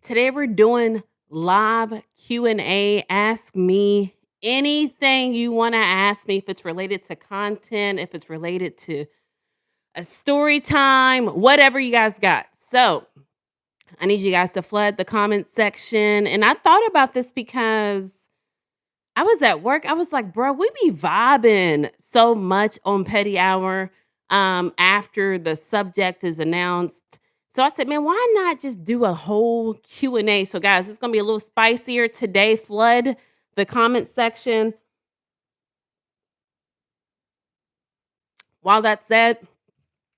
Today we're doing live Q&A. Ask me anything you want to ask me if it's related to content, if it's related to a story time, whatever you guys got. So, I need you guys to flood the comment section. And I thought about this because I was at work. I was like, bro, we be vibing so much on Petty Hour after the subject is announced. So I said, man, why not just do a whole Q&A? So guys, it's going to be a little spicier today. Flood the comment section. While that said,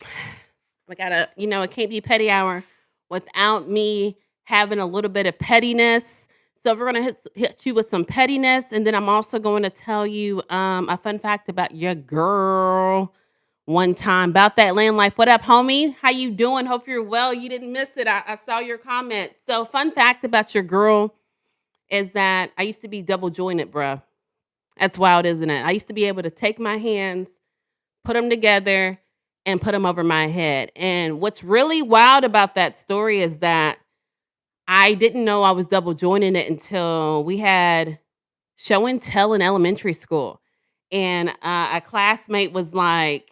I gotta, it can't be Petty Hour without me having a little bit of pettiness. So we're gonna hit you with some pettiness, and then I'm also going to tell you a fun fact about your girl one time about that land life. What up, homie? How you doing? Hope you're well. You didn't miss it. I saw your comment. So fun fact about your girl is that I used to be double jointed, bruh. That's wild, isn't it? I used to be able to take my hands, put them together, and put them over my head. And what's really wild about that story is that I didn't know I was double jointing it until we had show and tell in elementary school. And a classmate was like,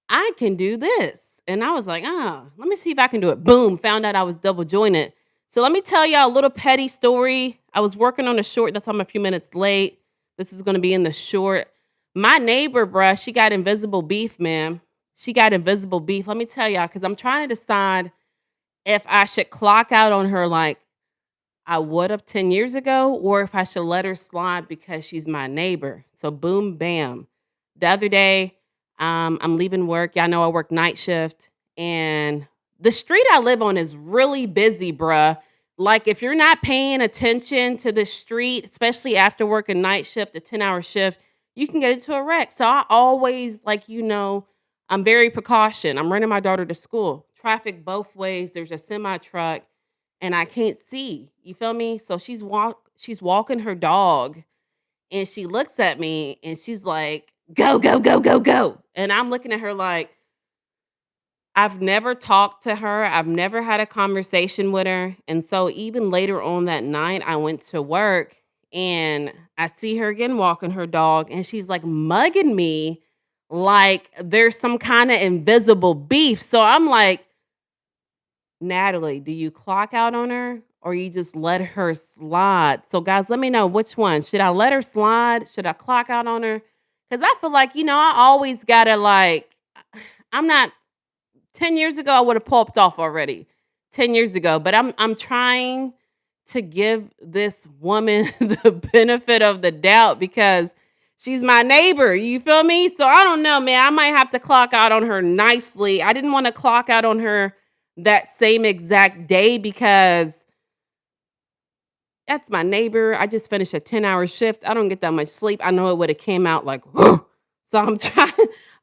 I can do this. And I was like, oh, let me see if I can do it. Boom, found out I was double jointed. So let me tell y'all a little petty story. I was working on a short. That's why I'm a few minutes late. This is going to be in the short. My neighbor, bruh, she got invisible beef, man. She got invisible beef. Let me tell y'all, because I'm trying to decide if I should clock out on her like I would have 10 years ago, or if I should let her slide because she's my neighbor. So boom, bam. The other day, I'm leaving work. Y'all know I work night shift, and the street I live on is really busy, bruh. Like if you're not paying attention to the street, especially after working night shift, a 10-hour shift, you can get into a wreck. So I always I'm very precaution. I'm running my daughter to school. Traffic both ways. There's a semi truck and I can't see. You feel me? So she's walking her dog and she looks at me and she's like, "Go, go, go, go, go." And I'm looking at her like I've never talked to her. I've never had a conversation with her. And so even later on that night, I went to work and I see her again walking her dog and she's like mugging me like there's some kind of invisible beef. So I'm like, Natalie, do you clock out on her or you just let her slide? So, guys, let me know which one. Should I let her slide? Should I clock out on her? Because I feel like, I always got to I'm not 10 years ago, I would have popped off already 10 years ago, but I'm trying to give this woman the benefit of the doubt because she's my neighbor. You feel me? So I don't know, man. I might have to clock out on her nicely. I didn't want to clock out on her that same exact day because that's my neighbor. I just finished a 10-hour shift. I don't get that much sleep. I know it would have came out like, so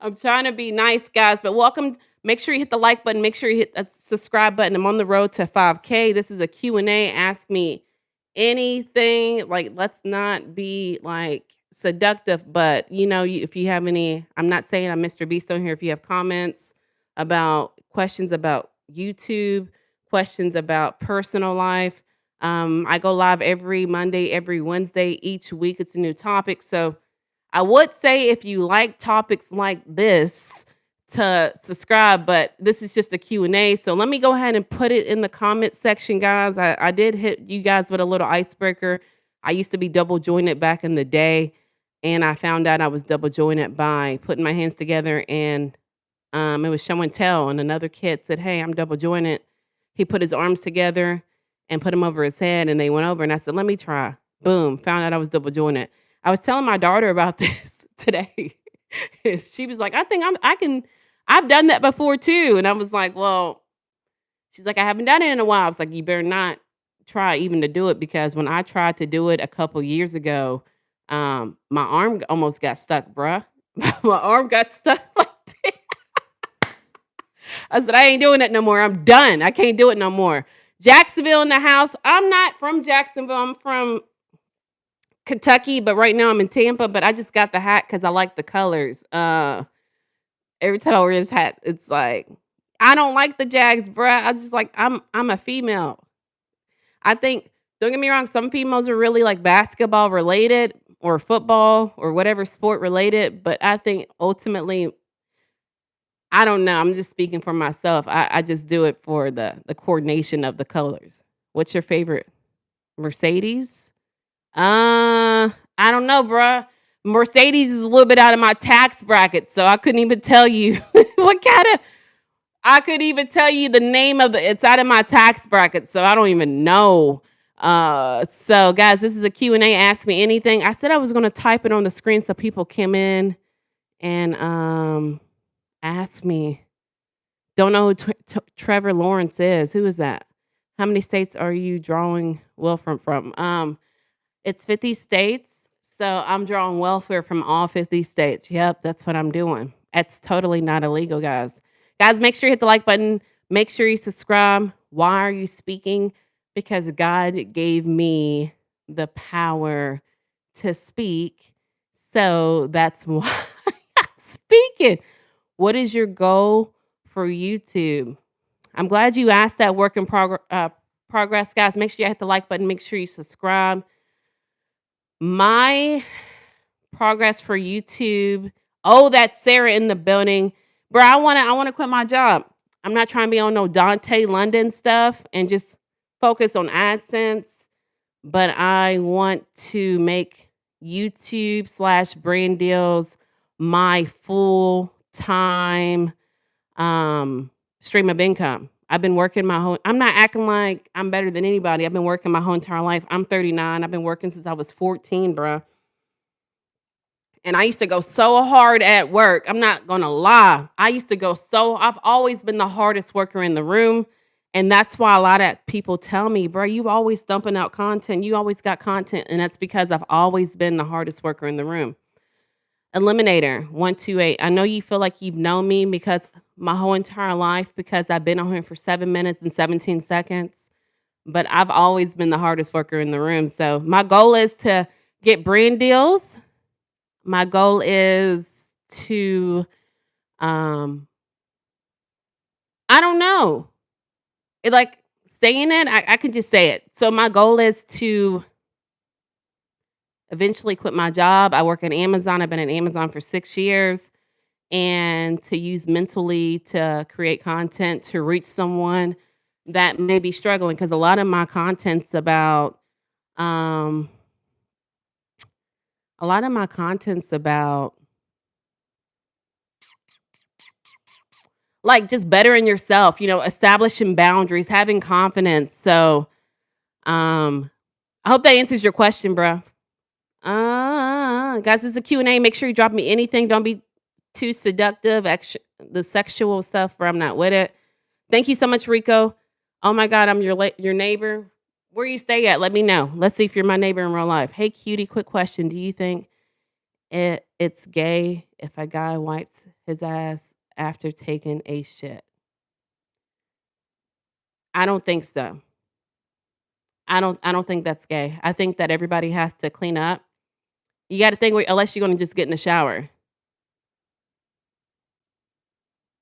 I'm trying to be nice, guys. But welcome. Make sure you hit the like button. Make sure you hit that subscribe button. I'm on the road to 5K. This is a Q&A. Ask me anything. Like, let's not be like seductive, but if you have any, I'm not saying I'm Mr. Beast on here. If you have comments about questions about YouTube, questions about personal life, I go live every Monday, every Wednesday, each week. It's a new topic. So I would say if you like topics like this to subscribe, but this is just a Q&A. So let me go ahead and put it in the comment section, guys. I did hit you guys with a little icebreaker. I used to be double jointed back in the day, and I found out I was double jointed by putting my hands together, and it was show and tell. And another kid said, "Hey, I'm double jointed." He put his arms together and put them over his head, and they went over. And I said, "Let me try." Boom, found out I was double jointed. I was telling my daughter about this today. And she was like, I've done that before too. And I was like, well, she's like, I haven't done it in a while. I was like, you better not try even to do it because when I tried to do it a couple years ago, my arm almost got stuck, bruh. My arm got stuck like that. I said, I ain't doing it no more. I'm done. I can't do it no more. Jacksonville in the house. I'm not from Jacksonville. I'm from Kentucky, but right now I'm in Tampa, but I just got the hat because I like the colors. Every time I wear this hat, it's like, I don't like the Jags, bruh. I just like I'm a female. I think don't get me wrong, some females are really, like, basketball related or football or whatever sport related, but I think ultimately I don't know, I'm just speaking for myself. I just do it for the coordination of the colors. What's your favorite? Mercedes? I don't know, bruh. Mercedes is a little bit out of my tax bracket, so I couldn't even tell you what kinda I could even tell you the name of it's out of my tax bracket, so I don't even know. So guys, this is a Q&A, ask me anything. I said I was gonna type it on the screen so people come in and, ask me. Don't know who Trevor Lawrence is. Who is that? How many states are you drawing welfare from? It's 50 states, so I'm drawing welfare from all 50 states. Yep, that's what I'm doing. It's totally not illegal, guys. Guys, make sure you hit the like button. Make sure you subscribe. Why are you speaking? Because God gave me the power to speak. So that's why I'm speaking. What is your goal for YouTube? I'm glad you asked that work in progress, guys. Make sure you hit the like button. Make sure you subscribe. My progress for YouTube. Oh, that's Sarah in the building. Bro, I wanna quit my job. I'm not trying to be on no Dante London stuff and just focus on AdSense, but I want to make YouTube/brand deals my full-time stream of income. I've been working my whole I'm not acting like I'm better than anybody. I've been working my whole entire life. I'm 39. I've been working since I was 14, bruh. And I used to go so hard at work. I'm not gonna lie. I've always been the hardest worker in the room. And that's why a lot of people tell me, bro, you always dumping out content. You always got content. And that's because I've always been the hardest worker in the room. Eliminator 128. I know you feel like you've known me because my whole entire life, because I've been on here for 7 minutes and 17 seconds. But I've always been the hardest worker in the room. So my goal is to get brand deals. My goal is to, um, I don't know. It like saying it, I can just say it. So my goal is to eventually quit my job. I work at Amazon. I've been at Amazon for 6 years, and to use mentally to create content to reach someone that may be struggling because a lot of my content's about, um, a lot of my content's about like just bettering yourself, establishing boundaries, having confidence. So, I hope that answers your question, bro. Guys, this is a Q&A. Make sure you drop me anything. Don't be too seductive. The sexual stuff, where I'm not with it. Thank you so much, Rico. Oh my God, I'm your neighbor. Where you stay at? Let me know. Let's see if you're my neighbor in real life. Hey, cutie, quick question. Do you think it's gay if a guy wipes his ass after taking a shit? I don't think so. I don't think that's gay. I think that everybody has to clean up. You gotta think unless you're gonna just get in the shower.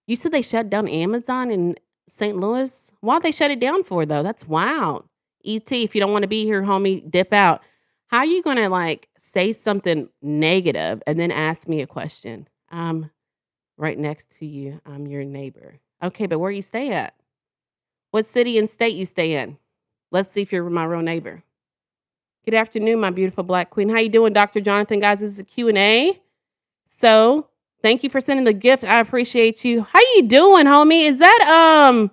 You said they shut down Amazon in St. Louis? Why'd they shut it down for, though? That's wild. ET, if you don't wanna be here, homie, dip out. How you gonna, like, say something negative and then ask me a question? I'm right next to you. I'm your neighbor. Okay, but where you stay at? What city and state you stay in? Let's see if you're my real neighbor. Good afternoon, my beautiful black queen. How you doing, Dr. Jonathan? Guys, this is a Q&A. So, thank you for sending the gift. I appreciate you. How you doing, homie? Is that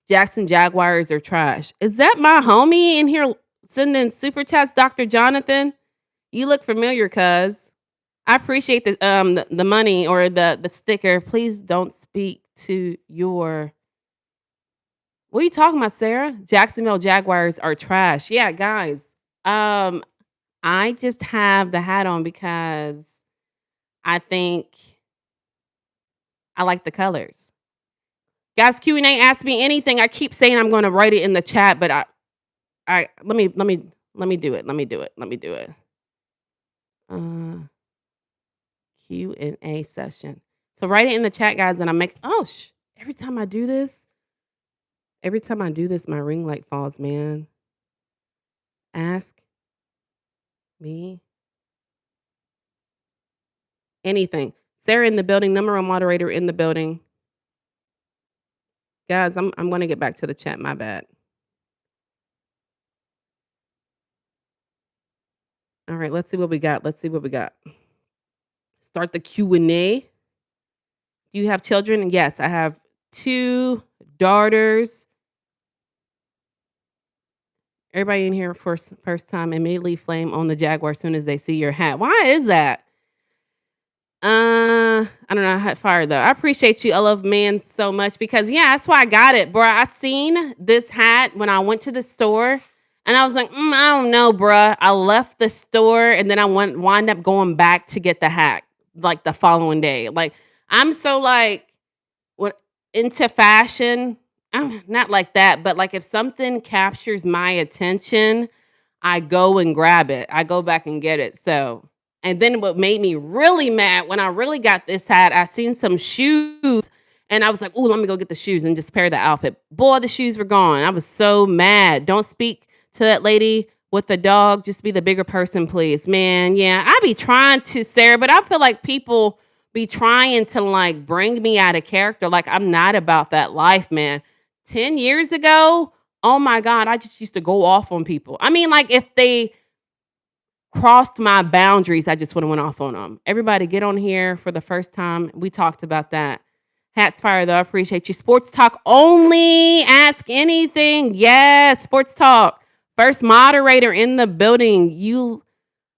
Jackson Jaguars are trash? Is that my homie in here sending super chats, Dr. Jonathan? You look familiar, cuz. I appreciate the money or the sticker. Please don't speak to your What are you talking about, Sarah? Jacksonville Jaguars are trash. Yeah, guys. Um, I just have the hat on because I think I like the colors. Guys, Q&A, ask me anything. I keep saying I'm gonna write it in the chat, but I let me do it. Let me do it. Let me do it. Uh, Q&A session. So write it in the chat, guys, and I make every time I do this, Every time I do this, my ring light falls, man. Ask me anything. Sarah in the building, number one moderator in the building. Guys, I'm gonna get back to the chat. My bad. All right, let's see what we got. Let's see what we got. Start the Q&A. Do you have children? Yes, I have 2 daughters. Everybody in here first time immediately flame on the Jaguar as soon as they see your hat. Why is that? I don't know, hot fire though. I appreciate you. I love man so much because yeah, that's why I got it, bro. I seen this hat when I went to the store and I was like, I don't know, bruh. I left the store and then I wind up going back to get the hat like the following day. Like I'm so like what into fashion. I'm not like that, but like if something captures my attention, I go and grab it. I go back and get it. So, and then what made me really mad when I really got this hat, I seen some shoes and I was like, "Ooh, let me go get the shoes and just pair the outfit." Boy, the shoes were gone. I was so mad. Don't speak to that lady with the dog. Just be the bigger person, please. Man, yeah, I be trying to, Sarah, but I feel like people be trying to like bring me out of character. Like I'm not about that life, man. 10 years ago, oh my God, I just used to go off on people. I mean, like if they crossed my boundaries, I just would have went off on them. Everybody get on here for the first time. We talked about that. Hats fire though. I appreciate you. Sports talk only. Ask anything. Yes, sports talk. First moderator in the building. You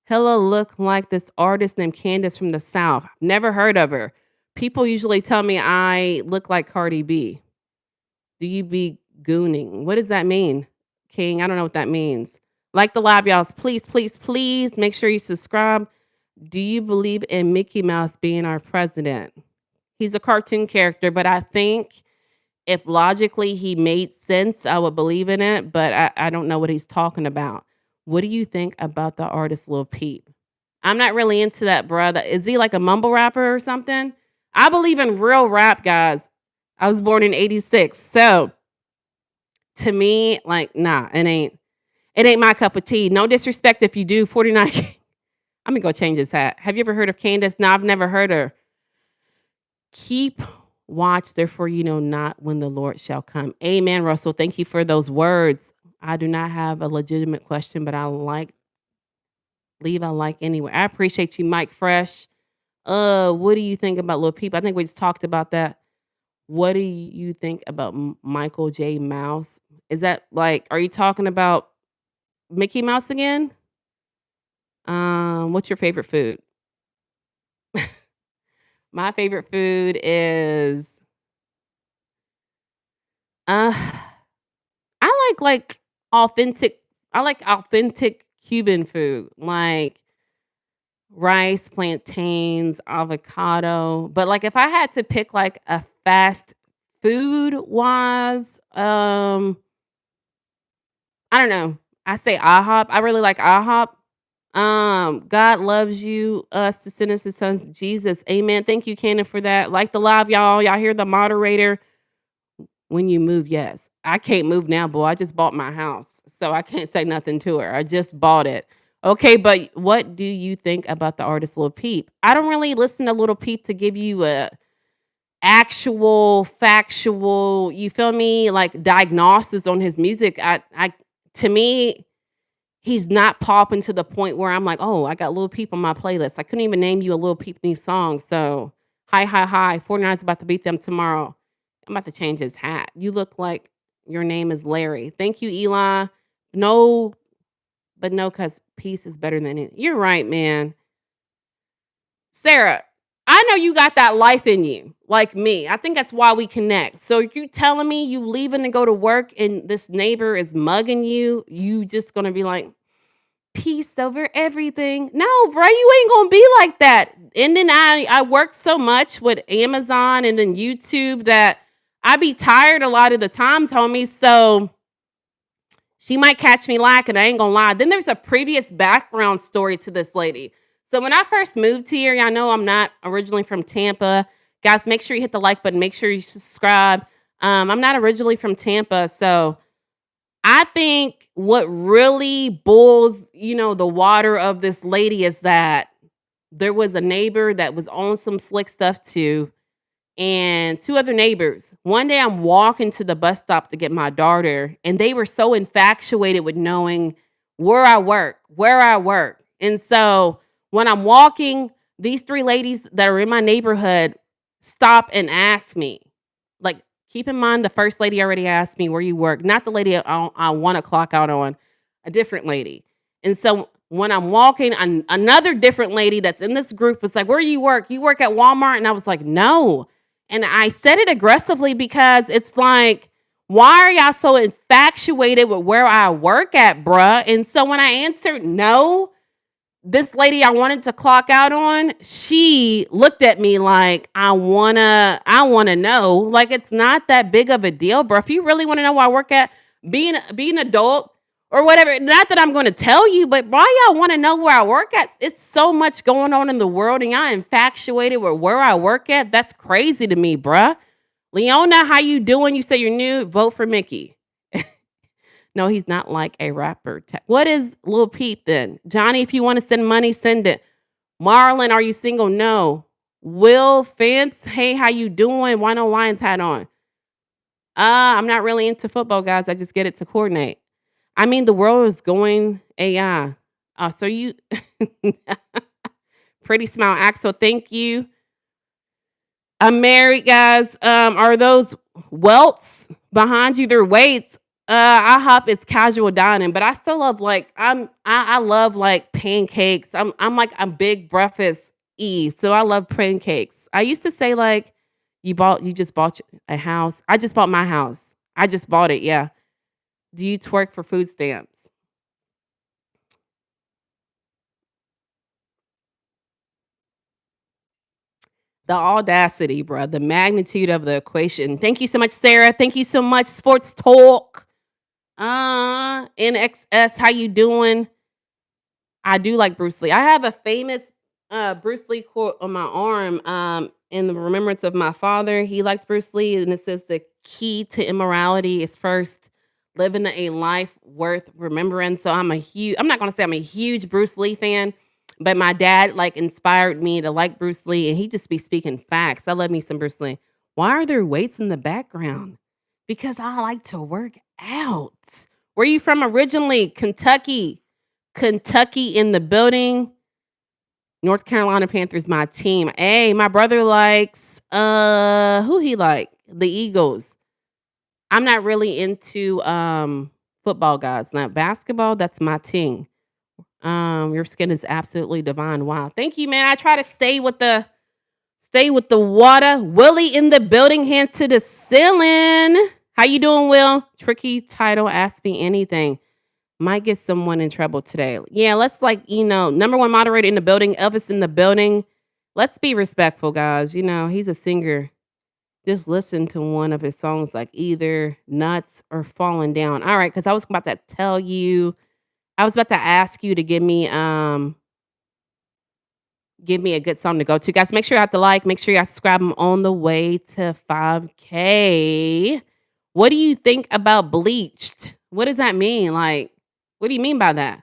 hella look like this artist named Candace from the South. Never heard of her. People usually tell me I look like Cardi B. Do you be gooning? What does that mean, King? I don't know what that means. Like the live, y'all. Please, please, please make sure you subscribe. Do you believe in Mickey Mouse being our president? He's a cartoon character, but I think if logically he made sense, I would believe in it, but I don't know what he's talking about. What do you think about the artist Lil Peep? I'm not really into that, brother. Is he like a mumble rapper or something? I believe in real rap, guys. I was born in 86. So to me, like, nah, it ain't my cup of tea. No disrespect if you do. 49. I'm gonna go change his hat. Have you ever heard of Candace? No, I've never heard her. Keep watch, therefore you know not when the Lord shall come. Amen, Russell. Thank you for those words. I do not have a legitimate question, but leave a like anyway. I appreciate you, Mike Fresh. What do you think about Lil Peep? I think we just talked about that. What do you think about Michael J. Mouse? Is that like, are you talking about Mickey Mouse again? What's your favorite food? My favorite food is uh I like authentic I like authentic Cuban food, like rice, plantains, avocado. But like if I had to pick like a fast food wise, I don't know. I say IHOP. I really like IHOP. God loves you, us to send us his son Jesus. Amen. Thank you, Cannon, for that. Like the live, y'all. Y'all hear the moderator. When you move, yes. I can't move now, boy. I just bought my house. So I can't say nothing to her. I just bought it. Okay, but what do you think about the artist Lil Peep? I don't really listen to Lil Peep to give you a actual factual, you feel me, like diagnosis on his music. I to me, he's not popping to the point where I'm like, "Oh, I got Lil Peep on my playlist." I couldn't even name you a Lil Peep new song. So, hi, hi, hi. 49's about to beat them tomorrow. I'm about to change his hat. You look like your name is Larry. Thank you, Eli. No, but no, because peace is better than it. You're right, man. Sarah, I know you got that life in you, like me. I think that's why we connect. So you telling me you leaving to go to work and this neighbor is mugging you, you just gonna be like, peace over everything. No, bro, you ain't gonna be like that. And then I work so much with Amazon and then YouTube that I be tired a lot of the times, homie. So she might catch me lacking. I ain't gonna lie. Then there's a previous background story to this lady. So when I first moved here, y'all know I'm not originally from Tampa. Guys, make sure you hit the like button. Make sure you subscribe. I'm not originally from Tampa, so I think what really boils, the water of this lady is that there was a neighbor that was on some slick stuff too, and 2 other neighbors. One day I'm walking to the bus stop to get my daughter, and they were so infatuated with knowing where I work. And so when I'm walking, these 3 ladies that are in my neighborhood stop and ask me. Like, keep in mind the first lady already asked me where you work, not the lady I wanna clock out on, a different lady. And so when I'm walking, another different lady that's in this group was like, "Where you work? You work at Walmart?" And I was like, "No." And I said it aggressively because it's like, why are y'all so infatuated with where I work at, bruh? And so when I answered no, this lady I wanted to clock out on, she looked at me like, I wanna know. Like, it's not that big of a deal, bro. If you really wanna know where I work at, be an adult or whatever. Not that I'm gonna tell you, but why y'all wanna know where I work at? It's so much going on in the world, and y'all infatuated with where I work at. That's crazy to me, bruh. Leona, how you doing? You say you're new. Vote for Mickey. No, he's not like a rapper. What is Lil Peep then? Johnny, if you want to send money, send it. Marlon, are you single? No. Will Fence, hey, how you doing? Why no Lions hat on? I'm not really into football, guys. I just get it to coordinate. I mean, the world is going AI. So you pretty smile, Axel. Thank you. I'm married, guys. Are those welts behind you? They're weights. IHOP is casual dining, but I still love I love like pancakes. I'm like a big breakfast so I love pancakes. I used to say like you just bought a house. I just bought my house. I just bought it. Yeah. Do you twerk for food stamps? The audacity, bruh, the magnitude of the equation. Thank you so much, Sarah. Thank you so much, Sports Talk. NXS, how you doing? I do like Bruce Lee. I have a famous Bruce Lee quote on my arm. In the remembrance of my father, he liked Bruce Lee, and it says the key to immorality is first living a life worth remembering. So I'm not gonna say I'm a huge Bruce Lee fan, but my dad like inspired me to like Bruce Lee, and he just be speaking facts. I love me some Bruce Lee. Why are there weights in the background? Because I like to work out. Where you from originally? Kentucky. Kentucky in the building. North Carolina Panthers my team. Hey, my brother likes who he like? The Eagles. I'm not really into football, guys. Now basketball, that's my team. Your skin is absolutely divine. Wow. Thank you, man. I try to stay with the water. Willie in the building, hands to the ceiling. How you doing, Will? Tricky title, ask me anything. Might get someone in trouble today. Yeah, let's number one moderator in the building, Elvis in the building. Let's be respectful, guys. He's a singer. Just listen to one of his songs, like either Nuts or Falling Down. All right, because I was about to ask you to give me a good song to go to. Guys, make sure you have to make sure you subscribe. I'm on the way to 5K. What do you think about Bleached? What does that mean? Like, what do you mean by that?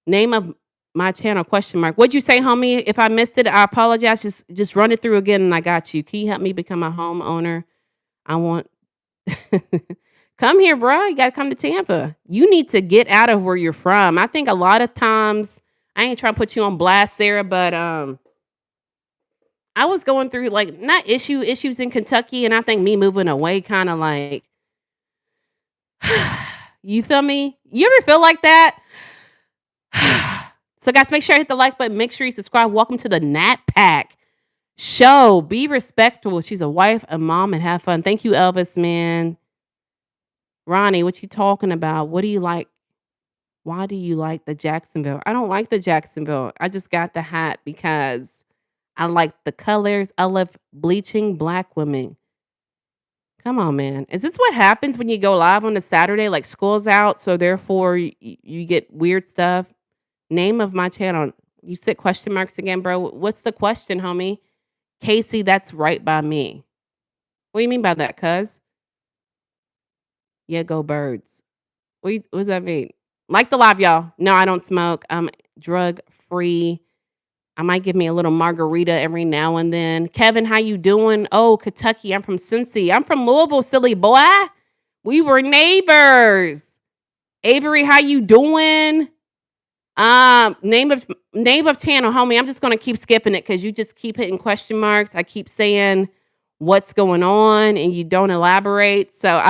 Name of my channel, question mark. What'd you say, homie? If I missed it, I apologize. Just run it through again and I got you. Can you help me become a homeowner? I want come here, bro. You gotta come to Tampa. You need to get out of where you're from. I think a lot of times, I ain't trying to put you on blast, Sarah, but I was going through like not issues in Kentucky, and I think me moving away kind of like you feel me? You ever feel like that? So guys, make sure you hit the like button. Make sure you subscribe. Welcome to the Nat Pack show. Be respectful. She's a wife, a mom, and have fun. Thank you, Elvis, man. Ronnie, what you talking about? What do you like? Why do you like the Jacksonville? I don't like the Jacksonville. I just got the hat because I like the colors. I love bleaching black women. Come on, man. Is this what happens when you go live on a Saturday? Like school's out, so therefore you get weird stuff. Name of my channel. You said question marks again, bro. What's the question, homie? Casey, that's right by me. What do you mean by that, cuz? Yeah, go birds. What does that mean? Like the live, y'all. No, I don't smoke. I'm drug free. I might give me a little margarita every now and then. Kevin, how you doing? Oh, Kentucky. I'm from Cincy. I'm from Louisville, silly boy. We were neighbors. Avery, how you doing? Name of channel, homie. I'm just gonna keep skipping it because you just keep hitting question marks. I keep saying what's going on and you don't elaborate. So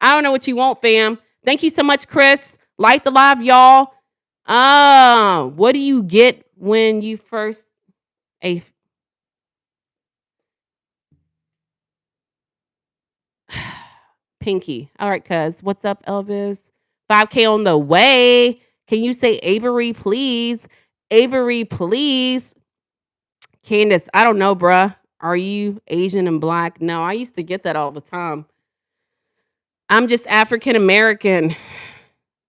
I don't know what you want, fam. Thank you so much, Chris. Like the live, y'all. What do you get when you first a pinky? All right, cuz. What's up, Elvis? 5K on the way. Can you say Avery, please? Avery, please. Candace, I don't know, bruh. Are you Asian and black? No, I used to get that all the time. I'm just African American.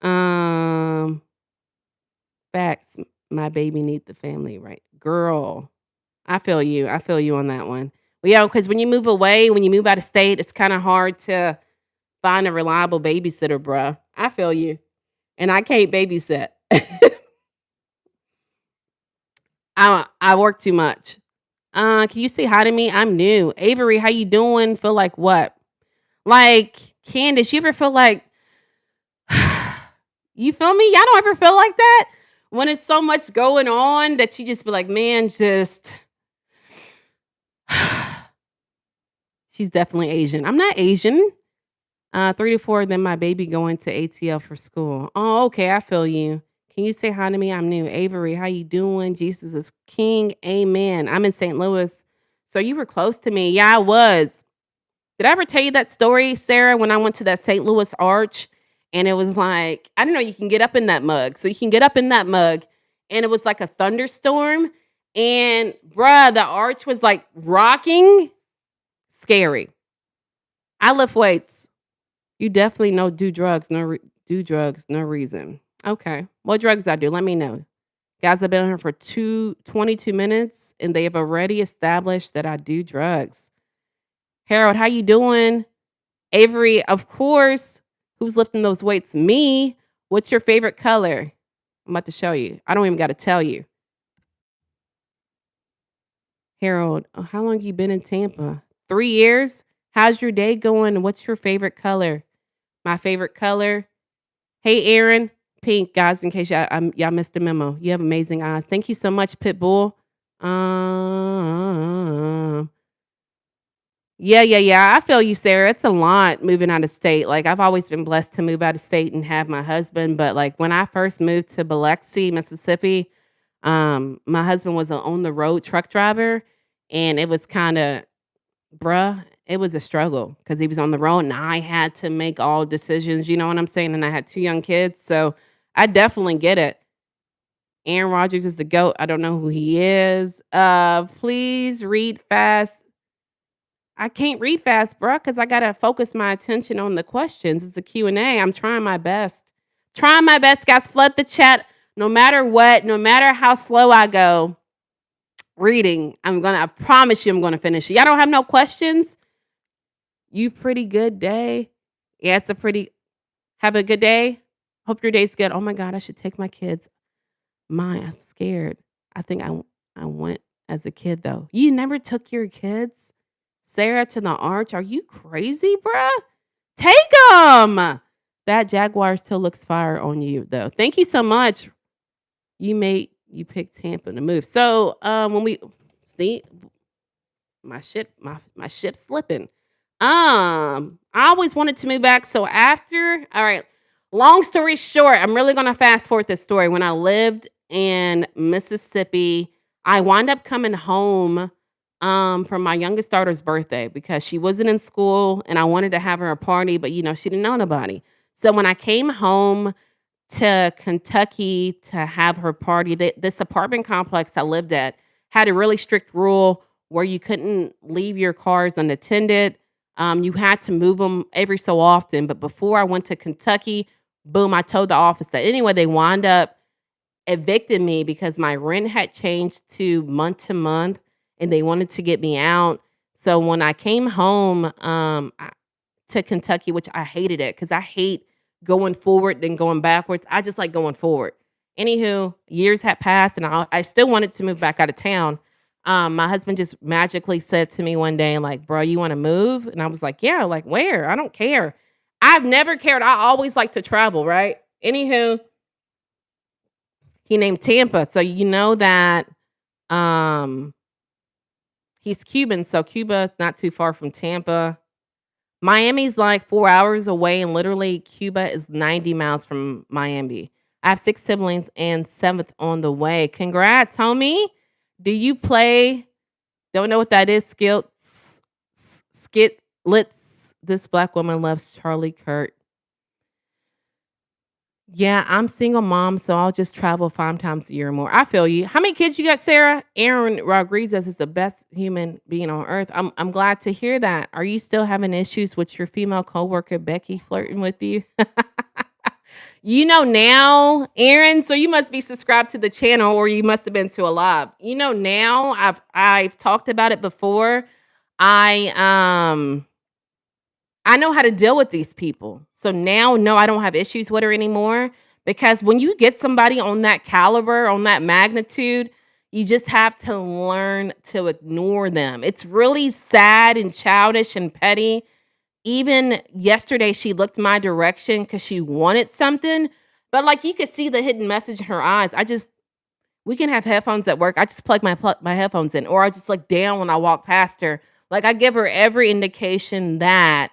Um, Facts. My baby need the family, right? Girl, I feel you. I feel you on that one. Well, yeah, because when you move away, when you move out of state, it's kind of hard to find a reliable babysitter, bruh. I feel you. And I can't babysit. I work too much. Can you say hi to me? I'm new. Avery, how you doing? Feel like what? Like Candace, you ever feel like you feel me? Y'all don't ever feel like that? When it's so much going on that you just be like, man, just she's definitely Asian. I'm not Asian. 3 to 4, then my baby going to ATL for school. Oh, okay, I feel you. Can you say hi to me? I'm new. Avery, how you doing? Jesus is King. Amen. I'm in St. Louis. So you were close to me. Yeah, I was. Did I ever tell you that story, Sarah, when I went to that St. Louis Arch and it was like, I don't know, you can get up in that mug. So you can get up in that mug and it was like a thunderstorm. And bruh, the arch was like rocking. Scary. I lift weights. You definitely know do drugs, do drugs, no reason. Okay. What drugs I do? Let me know. Guys, I've been here for 22 minutes and they have already established that I do drugs. Harold, how you doing? Avery, of course. Who's lifting those weights? Me. What's your favorite color? I'm about to show you. I don't even got to tell you. Harold, oh, how long you been in Tampa? 3 years? How's your day going? What's your favorite color? My favorite color? Hey, Aaron. Pink, guys, in case y'all missed the memo. You have amazing eyes. Thank you so much, Pitbull. Yeah. I feel you, Sarah. It's a lot moving out of state. Like, I've always been blessed to move out of state and have my husband. But, like, when I first moved to Biloxi, Mississippi, my husband was an on the road truck driver. And it was kind of, bruh, it was a struggle because he was on the road and I had to make all decisions. You know what I'm saying? And I had 2 young kids. So I definitely get it. Aaron Rodgers is the GOAT. I don't know who he is. Please read fast. I can't read fast, bruh, because I gotta focus my attention on the questions. It's a Q&A. I'm trying my best. Trying my best, guys. Flood the chat. No matter what, no matter how slow I go reading, I promise you I'm gonna finish it. Y'all don't have no questions? You pretty good day? Yeah, have a good day. Hope your day's good. Oh my God, I should take my kids. I'm scared. I think I went as a kid though. You never took your kids, Sarah, to the arch? Are you crazy, bruh? Take them. That Jaguar still looks fire on you though. Thank you so much. You picked Tampa to move. So when we see my ship's slipping. I always wanted to move back. So all right, long story short, I'm really gonna fast forward this story. When I lived in Mississippi, I wound up coming home for my youngest daughter's birthday because she wasn't in school and I wanted to have her a party, but she didn't know nobody. So when I came home to Kentucky to have her party, this apartment complex I lived at had a really strict rule where you couldn't leave your cars unattended. You had to move them every so often. But before I went to Kentucky, boom, I told the office that. Anyway, they wound up evicting me because my rent had changed to month and they wanted to get me out. So when I came home, to Kentucky, which I hated it because I hate going forward then going backwards. I just like going forward. Anywho, years had passed and I still wanted to move back out of town. My husband just magically said to me one day, like, bro, you want to move? And I was like, yeah, like where? I don't care. I've never cared. I always like to travel, right? Anywho, he named Tampa. So you know that um he's Cuban. So Cuba is not too far from Tampa. Miami's like 4 hours away, and literally Cuba is 90 miles from Miami. I have 6 siblings and 7th on the way. Congrats, homie. Do you play don't know what that is, skitlets? This black woman loves Charlie Kirk. Yeah, I'm single mom, so I'll just travel 5 times a year or more. I feel you. How many kids you got, Sarah? Aaron Rodriguez is the best human being on earth. I'm glad to hear that. Are you still having issues with your female coworker Becky flirting with you? You know now, Aaron, so you must be subscribed to the channel or you must have been to a live. You know now, I've talked about it before. I I know how to deal with these people. So now, no, I don't have issues with her anymore because when you get somebody on that caliber, on that magnitude, you just have to learn to ignore them. It's really sad and childish and petty. Even yesterday, she looked my direction because she wanted something, but like you could see the hidden message in her eyes. We can have headphones at work. I just plug my headphones in, or I just look down when I walk past her. Like I give her every indication that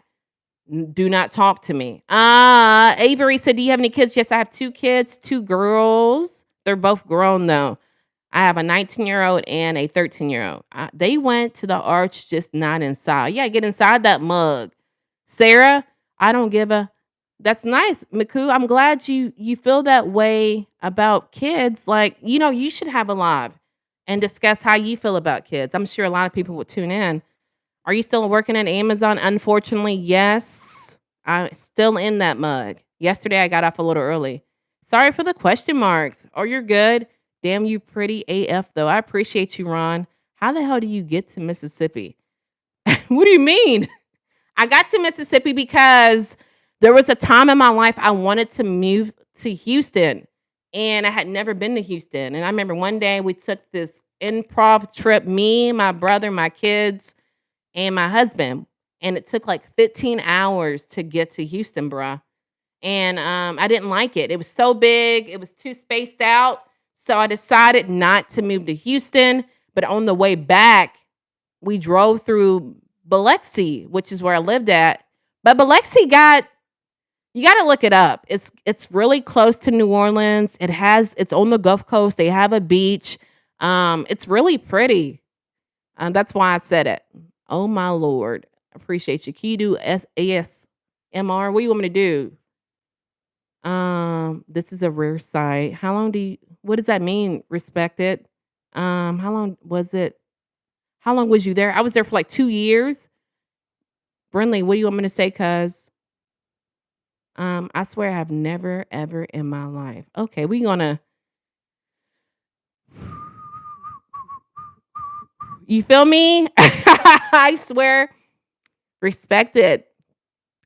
do not talk to me. Avery said, "Do you have any kids?" Yes, I have 2 kids, 2 girls. They're both grown though. I have a 19-year-old and a 13-year-old. They went to the arch, just not inside. Yeah, get inside that mug. Sarah, I don't give a that's nice, Miku. I'm glad you feel that way about kids. Like, you should have a live and discuss how you feel about kids. I'm sure a lot of people would tune in. Are you still working at Amazon? Unfortunately, yes. I'm still in that mug. Yesterday, I got off a little early. Sorry for the question marks. Oh, you're good. Damn you pretty AF, though. I appreciate you, Ron. How the hell do you get to Mississippi? What do you mean? I got to Mississippi because there was a time in my life I wanted to move to Houston, and I had never been to Houston. And I remember one day we took this improv trip, me, my brother, my kids, and my husband, and it took like 15 hours to get to Houston, bruh. And I didn't like it. It was so big, it was too spaced out. So I decided not to move to Houston. But on the way back, we drove through Biloxi, which is where I lived at. But Biloxi you got to look it up. It's really close to New Orleans. It's on the Gulf Coast. They have a beach. It's really pretty. That's why I said it. Oh my Lord. Appreciate you. Can you do ASMR? What do you want me to do? This is a rare sight. What does that mean? Respected? How long was it? How long was you there? I was there for like 2 years. Brinley, what do you want me to say? Cuz I swear I have never ever in my life. Okay, we gonna you feel me? I swear. Respected.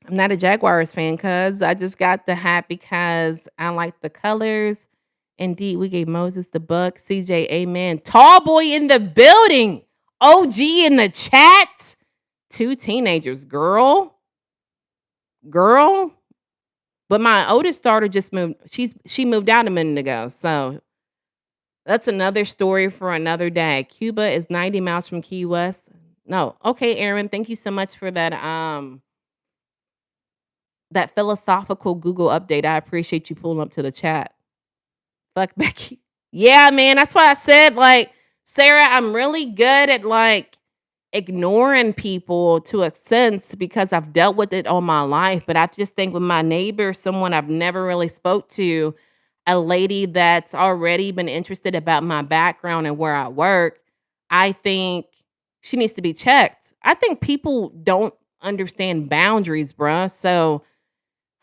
I'm not a Jaguars fan, cuz I just got the hat because I like the colors. Indeed, we gave Moses the buck. CJ, amen. Tall boy in the building. OG in the chat. 2 teenagers. Girl. But my oldest daughter just moved. She moved out a minute ago. So that's another story for another day. Cuba is 90 miles from Key West. No. Okay, Aaron. Thank you so much for that philosophical Google update. I appreciate you pulling up to the chat. Fuck Becky. Yeah, man. That's why I said, like, Sarah, I'm really good at like ignoring people to a sense because I've dealt with it all my life. But I just think with my neighbor, someone I've never really spoke to, a lady that's already been interested about my background and where I work, I think she needs to be checked. I think people don't understand boundaries, bruh. So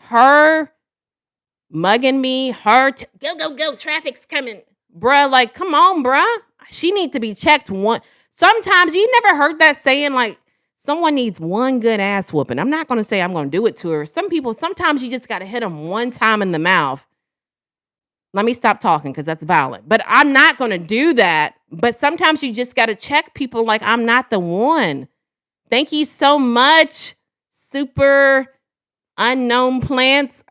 her mugging me, go, traffic's coming. Bruh, like, come on, bruh. She need to be checked one. Sometimes you never heard that saying, like, Someone needs one good ass whooping. I'm not gonna say I'm gonna do it to her. Sometimes you just gotta hit them one time in the mouth. Let me stop talking because that's violent. But I'm not gonna do that. But sometimes you just gotta check people like I'm not the one. Thank you so much, super unknown plants.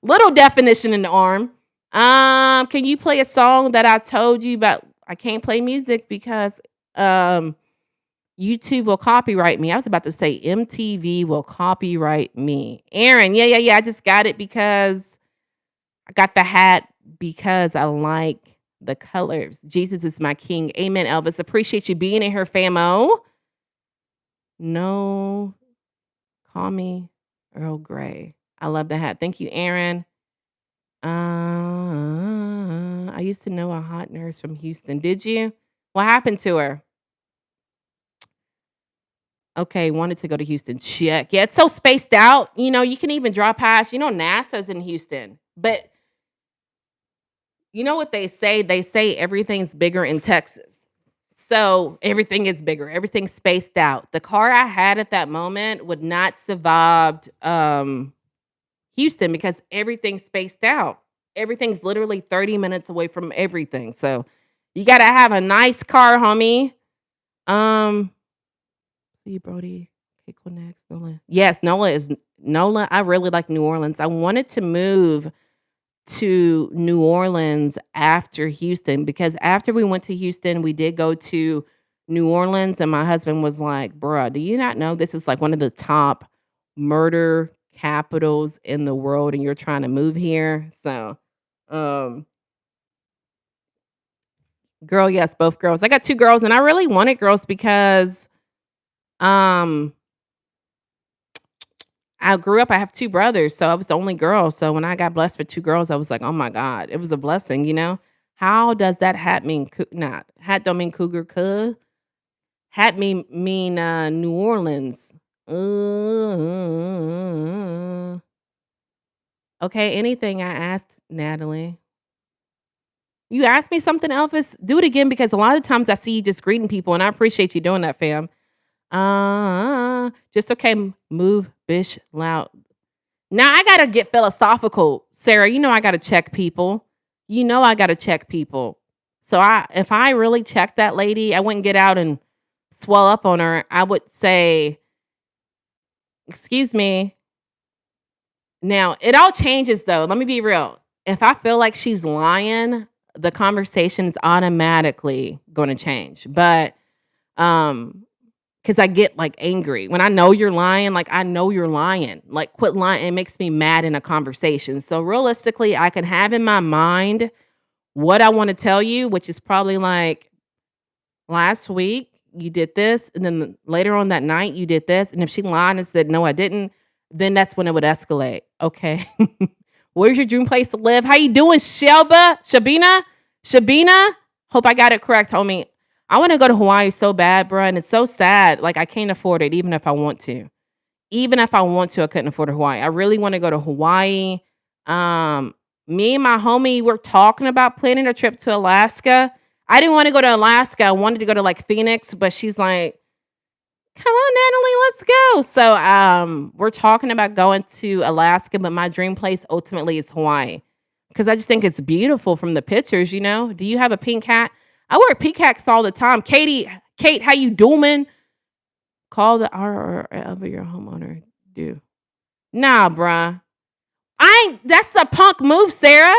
Little definition in the arm. Can you play a song that I told you about? I can't play music because YouTube will copyright me. I was about to say MTV will copyright me. Aaron, yeah. I just got it because I got the hat because I like the colors. Jesus is my king. Amen, Elvis. Appreciate you being in here, famo. No, call me Earl Grey. I love the hat. Thank you, Aaron. I used to know a hot nurse from Houston. Did you? What happened to her? Okay, wanted to go to Houston. Check. Yeah, it's so spaced out. You can even draw past, NASA's in Houston. But you know what they say? They say everything's bigger in Texas. So everything is bigger. Everything's spaced out. The car I had at that moment would not survive Houston because everything's spaced out. Everything's literally 30 minutes away from everything. So you got to have a nice car, homie. See, Brody. Okay, cool. Next, Nola. Yes, Nola. I really like New Orleans. I wanted to move to New Orleans after Houston because after we went to Houston, we did go to New Orleans, and my husband was like, "Bruh, do you not know this is like one of the top murder capitals in the world, and you're trying to move here?" So, um, girl, yes, both girls. I got 2 girls, and I really wanted girls because, um, I grew up I have 2 brothers, so I was the only girl, so when I got blessed with 2 girls, I was like, "Oh my god." It was a blessing, you know? How does that hat mean hat don't mean cougar, cuh. Hat mean, New Orleans. Okay, anything I asked, Natalie. You asked me something, Elvis? Do it again because a lot of times I see you just greeting people, and I appreciate you doing that, fam. Just okay, move, bish, loud. Now I gotta get philosophical, Sarah. You know I gotta check people. You know I gotta check people. So if I really checked that lady, I wouldn't get out and swell up on her. I would say, "Excuse me." Now it all changes though. Let me be real. If I feel like she's lying, the conversation's automatically going to change. But um, because I get like angry when I know you're lying. Like I know you're lying. Like quit lying. It makes me mad in a conversation. So realistically, I can have in my mind what I want to tell you, which is probably like last week you did this, and then later on that night you did this. And if she lied and said no, I didn't, then that's when it would escalate. Okay. Where's your dream place to live? How you doing, Shabina? Hope I got it correct, homie. I want to go to Hawaii so bad, bro, and it's so sad. Like I can't afford it, even if I want to. Even if I want to, I couldn't afford Hawaii. I really want to go to Hawaii. Me and my homie were talking about planning a trip to Alaska. I didn't want to go to Alaska. I wanted to go to like Phoenix, but she's like, "Come on, Natalie, let's go." So we're talking about going to Alaska, but my dream place ultimately is Hawaii. Because I just think it's beautiful from the pictures, you know? Do you have a pink hat? I wear pink hats all the time. Kate, how you doing? Call the RRL of your homeowner. Do. Nah, bruh. That's a punk move, Sarah.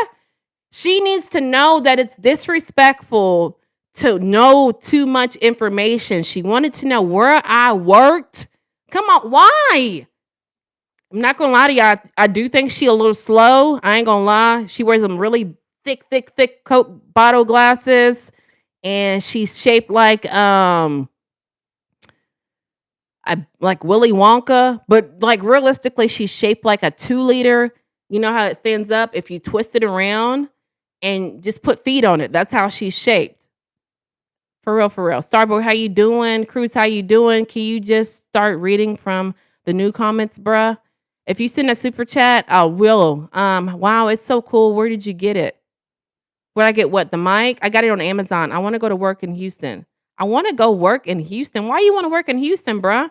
She needs to know that it's disrespectful to know too much information. She wanted to know where I worked. Come on, why? I'm not gonna lie to y'all. I do think she a little slow. I ain't gonna lie. She wears some really thick Coke bottle glasses, and she's shaped like like Willy Wonka, but like realistically, she's shaped like a 2-liter. You know how it stands up if you twist it around and just put feet on it. That's how she's shaped. For real, for real. Starboy, how you doing? Cruz, how you doing? Can you just start reading from the new comments, bruh? If you send a super chat, I will. Wow, it's so cool. Where did you get it? Where'd I get what? The mic? I got it on Amazon. I want to go to work in Houston. I want to go work in Houston. Why you want to work in Houston, bruh?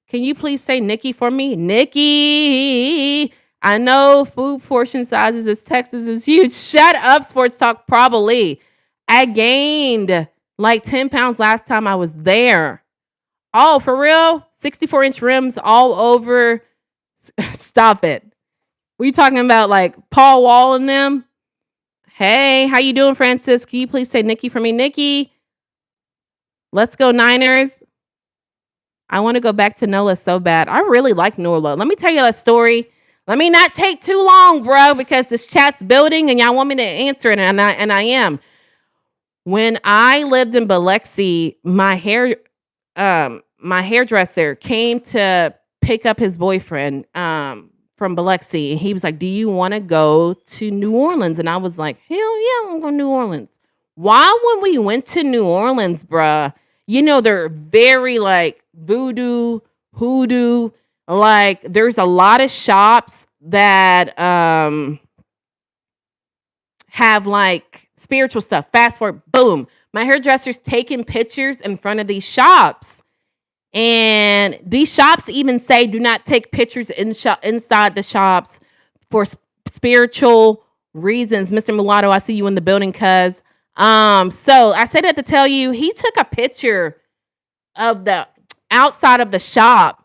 Can you please say Nikki for me? Nikki. I know food portion sizes as Texas is huge. Shut up, sports talk. Probably. I gained like 10 pounds last time I was there. Oh, for real? 64-inch rims all over. Stop it. We talking about like Paul Wall and them? Hey, how you doing, Francis? Can you please say Nikki for me? Nikki, let's go Niners. I want to go back to NOLA so bad. I really like NOLA. Let me tell you a story. Let me not take too long, bro, because this chat's building and y'all want me to answer it, and I am. When I lived in Biloxi, my hairdresser came to pick up his boyfriend from Biloxi, and he was like, "Do you want to go to New Orleans?" And I was like, "Hell yeah, I want to go to New Orleans." Why when we went to New Orleans, bruh, you know, they're very like voodoo, hoodoo. Like there's a lot of shops that have like spiritual stuff. Fast forward, boom. My hairdresser's taking pictures in front of these shops. And these shops even say do not take pictures inside the shops for spiritual reasons. Mr. Mulatto, I see you in the building, cuz. So I said that to tell you, he took a picture of the outside of the shop,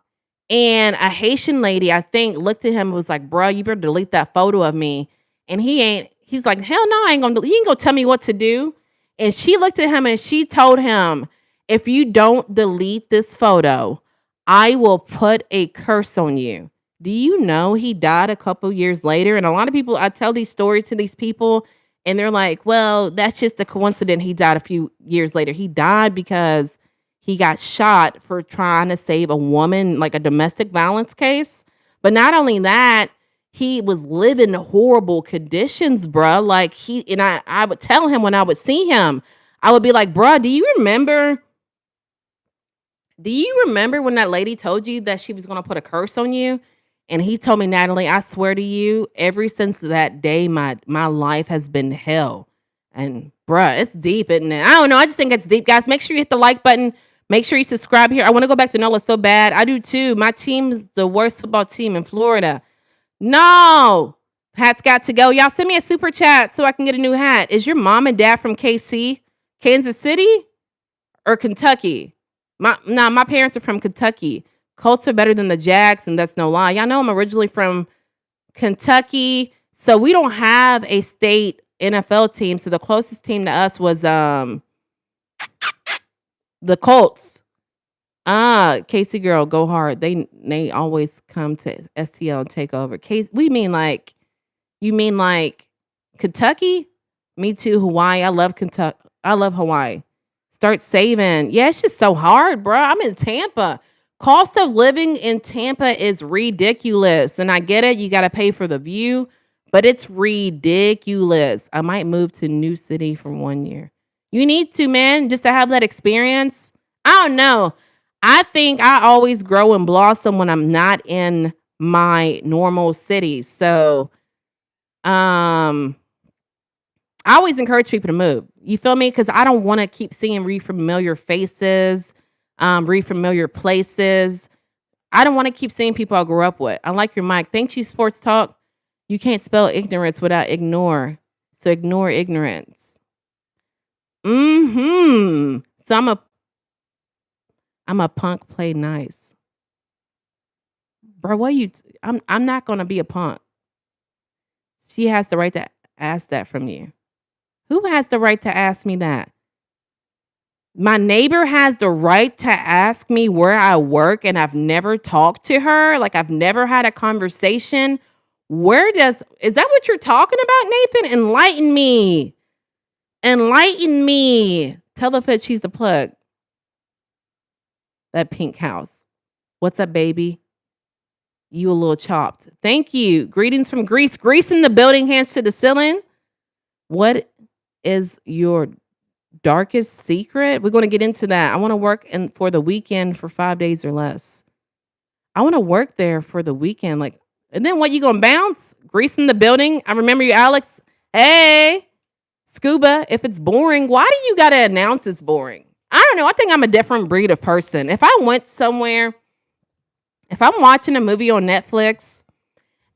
and a Haitian lady, I think, looked at him and was like, "Bro, you better delete that photo of me." And he's like, "Hell no, you ain't gonna tell me what to do." And she looked at him and she told him, "If you don't delete this photo, I will put a curse on you." Do you know he died a couple years later? And a lot of people, I tell these stories to these people, and they're like, "Well, that's just a coincidence. He died a few years later." He died because he got shot for trying to save a woman, like a domestic violence case. But not only that, he was living horrible conditions, bruh. Like I would tell him when I would see him, I would be like, "Bruh, do you remember when that lady told you that she was going to put a curse on you?" And he told me, "Natalie, I swear to you, ever since that day, my life has been hell." And bruh, it's deep, isn't it? I don't know. I just think it's deep, guys. Make sure you hit the like button. Make sure you subscribe here. I want to go back to NOLA so bad. I do too. My team's the worst football team in Florida. No, hat's got to go. Y'all send me a super chat so I can get a new hat. Is your mom and dad from KC, Kansas City, or Kentucky? My parents are from Kentucky. Colts are better than the Jags, and that's no lie. Y'all know I'm originally from Kentucky, so we don't have a state NFL team. So the closest team to us was the Colts. Casey girl, go hard. They always come to STL and take over. You mean like Kentucky? Me too. Hawaii. I love Kentucky. I love Hawaii. Start saving. Yeah, it's just so hard, bro. I'm in Tampa. Cost of living in Tampa is ridiculous. And I get it. You got to pay for the view, but it's ridiculous. I might move to New City for 1 year. You need to, man, just to have that experience. I don't know. I think I always grow and blossom when I'm not in my normal city. So, I always encourage people to move. You feel me? Because I don't want to keep seeing re-familiar faces, re-familiar places. I don't want to keep seeing people I grew up with. I like your mic. Thank you, Sports Talk. You can't spell ignorance without ignore. So ignore ignorance. So I'm a punk, play nice. Bro, I'm not gonna be a punk. She has the right to ask that from you. Who has the right to ask me that? My neighbor has the right to ask me where I work, and I've never talked to her. Like I've never had a conversation. Is that what you're talking about, Nathan? Enlighten me. Enlighten me. Tell the Fed she's the plug. That pink house. What's up, baby? You a little chopped. Thank you. Greetings from Greece. Greece in the building, hands to the ceiling. What is your darkest secret? We're going to get into that. I want to work for the weekend for 5 days or less. I want to work there for the weekend. And then what, you going to bounce? Greece in the building. I remember you, Alex. Hey, Scuba, if it's boring, why do you got to announce it's boring? I don't know. I think I'm a different breed of person. If I went somewhere, if I'm watching a movie on Netflix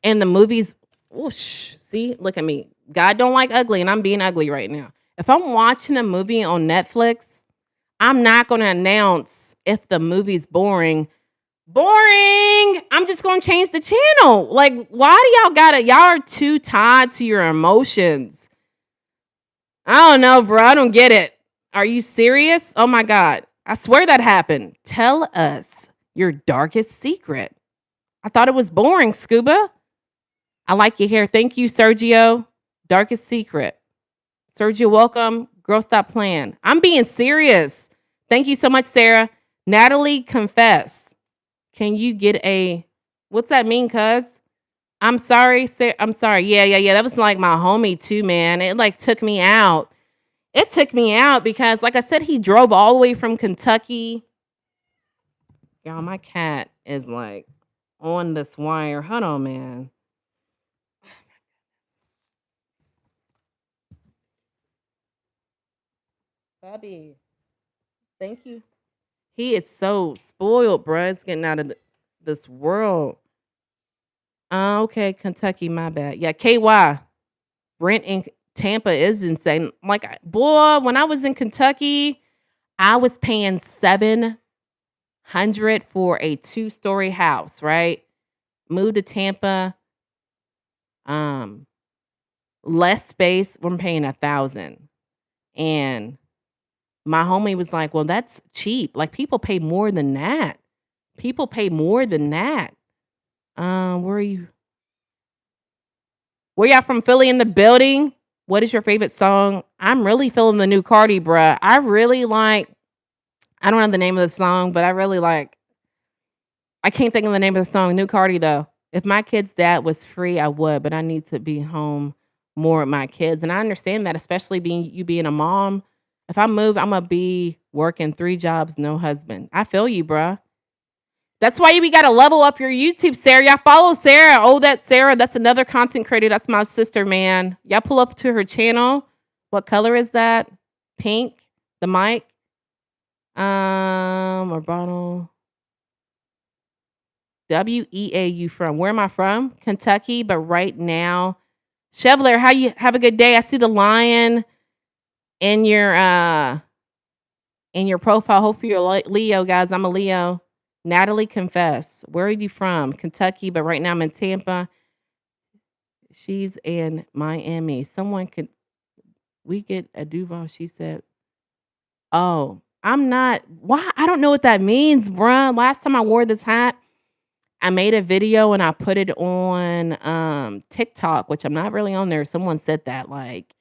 and the movie's, whoosh, see, look at me. God don't like ugly, and I'm being ugly right now. If I'm watching a movie on Netflix, I'm not going to announce if the movie's boring. Boring. I'm just going to change the channel. Like, why do y'all got it? Y'all are too tied to your emotions. I don't know, bro. I don't get it. Are you serious? Oh my God. I swear that happened. Tell us your darkest secret. I thought it was boring, Scuba. I like your hair. Thank you, Sergio. Darkest secret. Sergio, welcome. Girl, stop playing. I'm being serious. Thank you so much, Sarah. Natalie, confess. Can you get a, what's that mean, cuz? I'm sorry, Sarah. I'm sorry. Yeah. That was like my homie too, man. It like took me out. It took me out because, like I said, he drove all the way from Kentucky. Y'all, my cat is like on this wire. Hold on, man. Bobby, thank you. He is so spoiled, bruh. It's getting out of this world. Okay, Kentucky, my bad. Yeah, KY. Rent in Tampa is insane. Like, boy, when I was in Kentucky, I was paying 700 for a 2-story house, right? Moved to Tampa. Um, Less space. I'm paying 1,000. And my homie was like, well, that's cheap. Like, people pay more than that. People pay more than that. Where are you? Where y'all from? Philly in the building? What is your favorite song? I'm really feeling the new Cardi, bruh. I really like, I don't know the name of the song, but I really like, I can't think of the name of the song. New Cardi, though. If my kid's dad was free, I would, but I need to be home more with my kids. And I understand that, especially being a mom. If I move, I'm going to be working 3 jobs, no husband. I feel you, bruh. That's why we got to level up your YouTube, Sarah. Y'all follow Sarah. Oh, that's Sarah. That's another content creator. That's my sister, man. Y'all pull up to her channel. What color is that? Pink. The mic. Urbano. WEA you from? Where am I from? Kentucky, but right now. Chevler, how you have a good day? I see the lion in your profile. Hopefully you're Leo, guys. I'm a Leo. Natalie, confess. Where are you from? Kentucky, but right now I'm in Tampa. She's in Miami. Someone could we get a Duval? She said, oh, I'm not. Why? I don't know what that means, bruh. Last time I wore this hat, I made a video and I put it on TikTok, which I'm not really on there. Someone said that, like,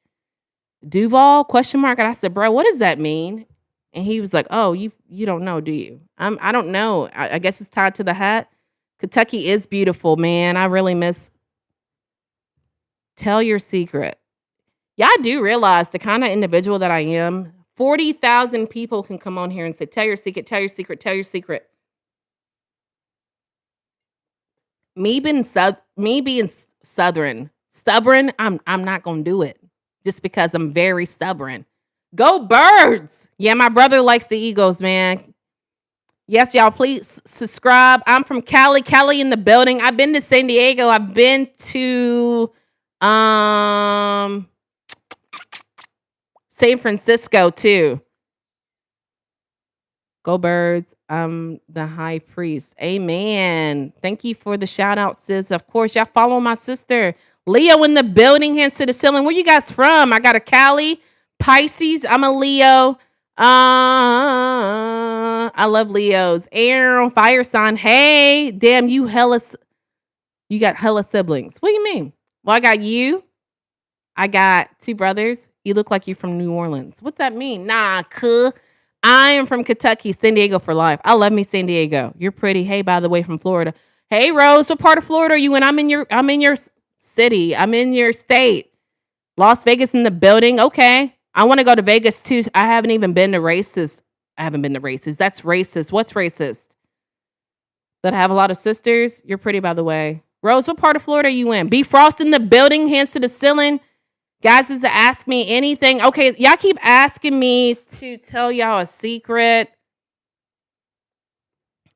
Duval question mark. And I said, bro, what does that mean? And he was like, oh, you don't know, do you? I don't know. I guess it's tied to the hat. Kentucky is beautiful, man. I really miss. Tell your secret. Yeah, I do realize the kind of individual that I am. 40,000 people can come on here and say, tell your secret, tell your secret, tell your secret. Me being southern, stubborn, I'm not gonna do it just because I'm very stubborn. Go Birds! Yeah, my brother likes the Eagles, man. Yes, y'all, please subscribe. I'm from Cali. Cali in the building. I've been to San Diego. I've been to San Francisco too. Go Birds. I'm the high priest. Amen. Thank you for the shout out, sis. Of course, y'all follow my sister. Leo in the building, hands to the ceiling. Where you guys from? I got a Cali, Pisces. I'm a Leo. I love Leos. Air, fire sign. Hey, damn, you got hella siblings. What do you mean? Well, I got you. I got 2 brothers. You look like you from New Orleans. What's that mean? Nah, cuh. I am from Kentucky, San Diego for life. I love me San Diego. You're pretty. Hey, by the way, from Florida. Hey, Rose, what part of Florida are you in? I'm in your city. I'm in your state. Las Vegas in the building. Okay. I want to go to Vegas too. I haven't even been to races. I haven't been to races. That's racist. What's racist? That I have a lot of sisters? You're pretty, by the way. Rose, what part of Florida are you in? B Frost in the building, hands to the ceiling. Guys, is to ask me anything. Okay, y'all keep asking me to tell y'all a secret.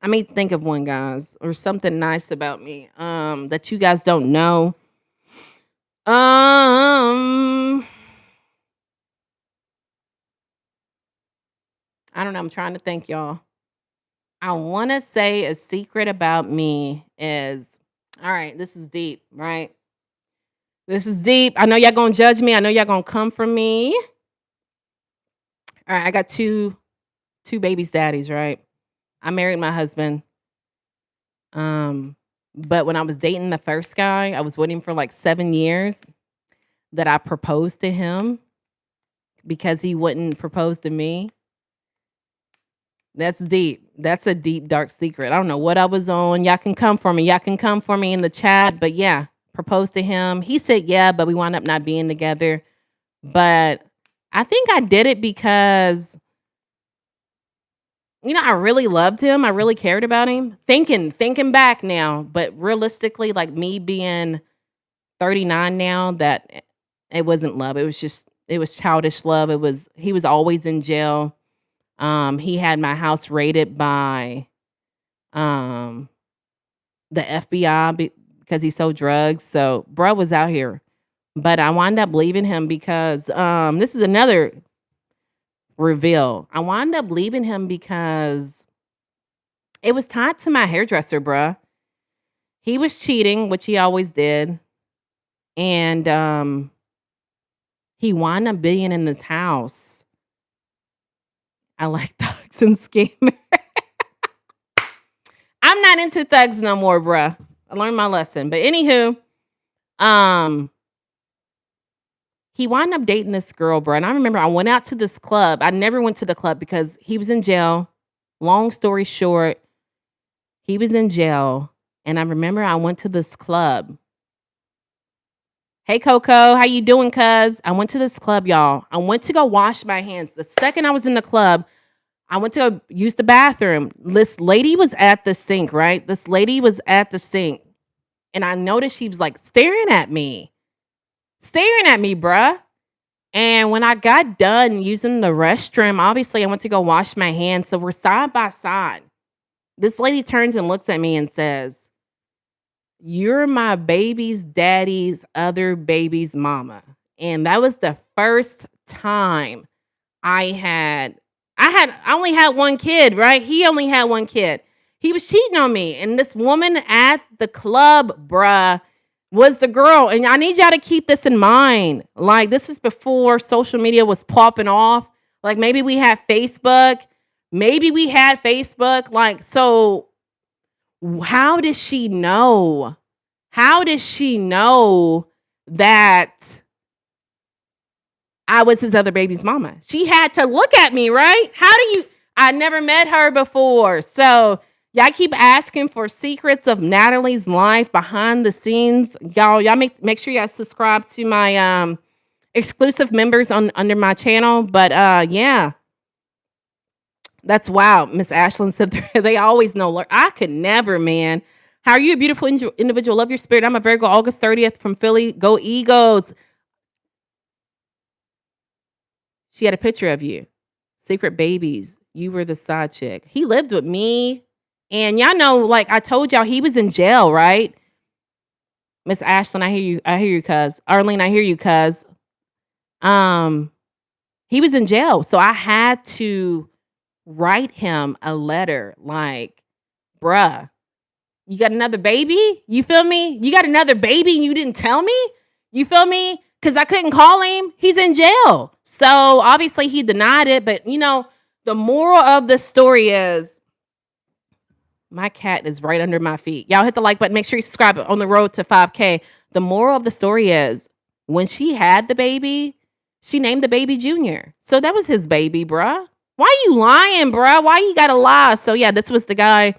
I mean, think of one, guys, or something nice about me that you guys don't know. Um I don't know, I'm trying to think, y'all. I want to say a secret about me is all right, this is deep, right? This is deep. I know y'all going to judge me. I know y'all going to come for me. All right, I got two babies daddies, right? I married my husband. Um but when I was dating the first guy, I was with him for like 7 years that I proposed to him because he wouldn't propose to me. That's deep. That's a deep, dark secret. I don't know what I was on. Y'all can come for me. Y'all can come for me in the chat. But yeah, proposed to him. He said yeah, but we wound up not being together. But I think I did it because, I really loved him. I really cared about him. Thinking back now, but realistically, like me being 39 now, that it wasn't love. It was childish love. He was always in jail. He had my house raided by um the FBI because he sold drugs. So bro was out here. But I wound up leaving him because this is another reveal. I wound up leaving him because it was tied to my hairdresser, bruh. He was cheating, which he always did. And he wound up being in this house. I like thugs and scammers. I'm not into thugs no more, bruh. I learned my lesson. But anywho, um, he wound up dating this girl, bruh. And I remember I went out to this club. I never went to the club because he was in jail. Long story short, he was in jail. And I remember I went to this club. Hey Coco, how you doing, cuz? I went to this club, y'all. I went to go wash my hands. The second I was in the club, I went to go use the bathroom. This lady was at the sink, right? This lady was at the sink. And I noticed she was like staring at me. Staring at me, bruh. And when I got done using the restroom, obviously I went to go wash my hands. So we're side by side. This lady turns and looks at me and says, "You're my baby's daddy's other baby's mama." And that was the first time I only had one kid, right? He only had one kid. He was cheating on me. And this woman at the club, bruh, was the girl. And I need y'all to keep this in mind. Like, this is before social media was popping off. Like, maybe we had Facebook. Like, so how does she know? How does she know that I was his other baby's mama? She had to look at me, right? I never met her before. So y'all keep asking for secrets of Natalie's life behind the scenes. Y'all make sure y'all subscribe to my exclusive members under my channel. But yeah. That's wow. Miss Ashlyn said they always know. I could never, man. How are you, a beautiful individual? Love your spirit. I'm a Virgo, August 30th from Philly. Go Eagles. She had a picture of you. Secret babies. You were the side chick. He lived with me. And y'all know, like I told y'all, he was in jail, right? Miss Ashlyn, I hear you. I hear you, cuz. Arlene, I hear you, cuz. He was in jail. So I had to write him a letter like, bruh, you got another baby? You feel me? You got another baby and you didn't tell me? You feel me? Because I couldn't call him. He's in jail. So obviously he denied it. But, the moral of the story is my cat is right under my feet. Y'all hit the like button. Make sure you subscribe on the road to 5K. The moral of the story is when she had the baby, she named the baby Junior. So that was his baby, bruh. Why you lying, bruh? Why you gotta lie? So yeah, this was the guy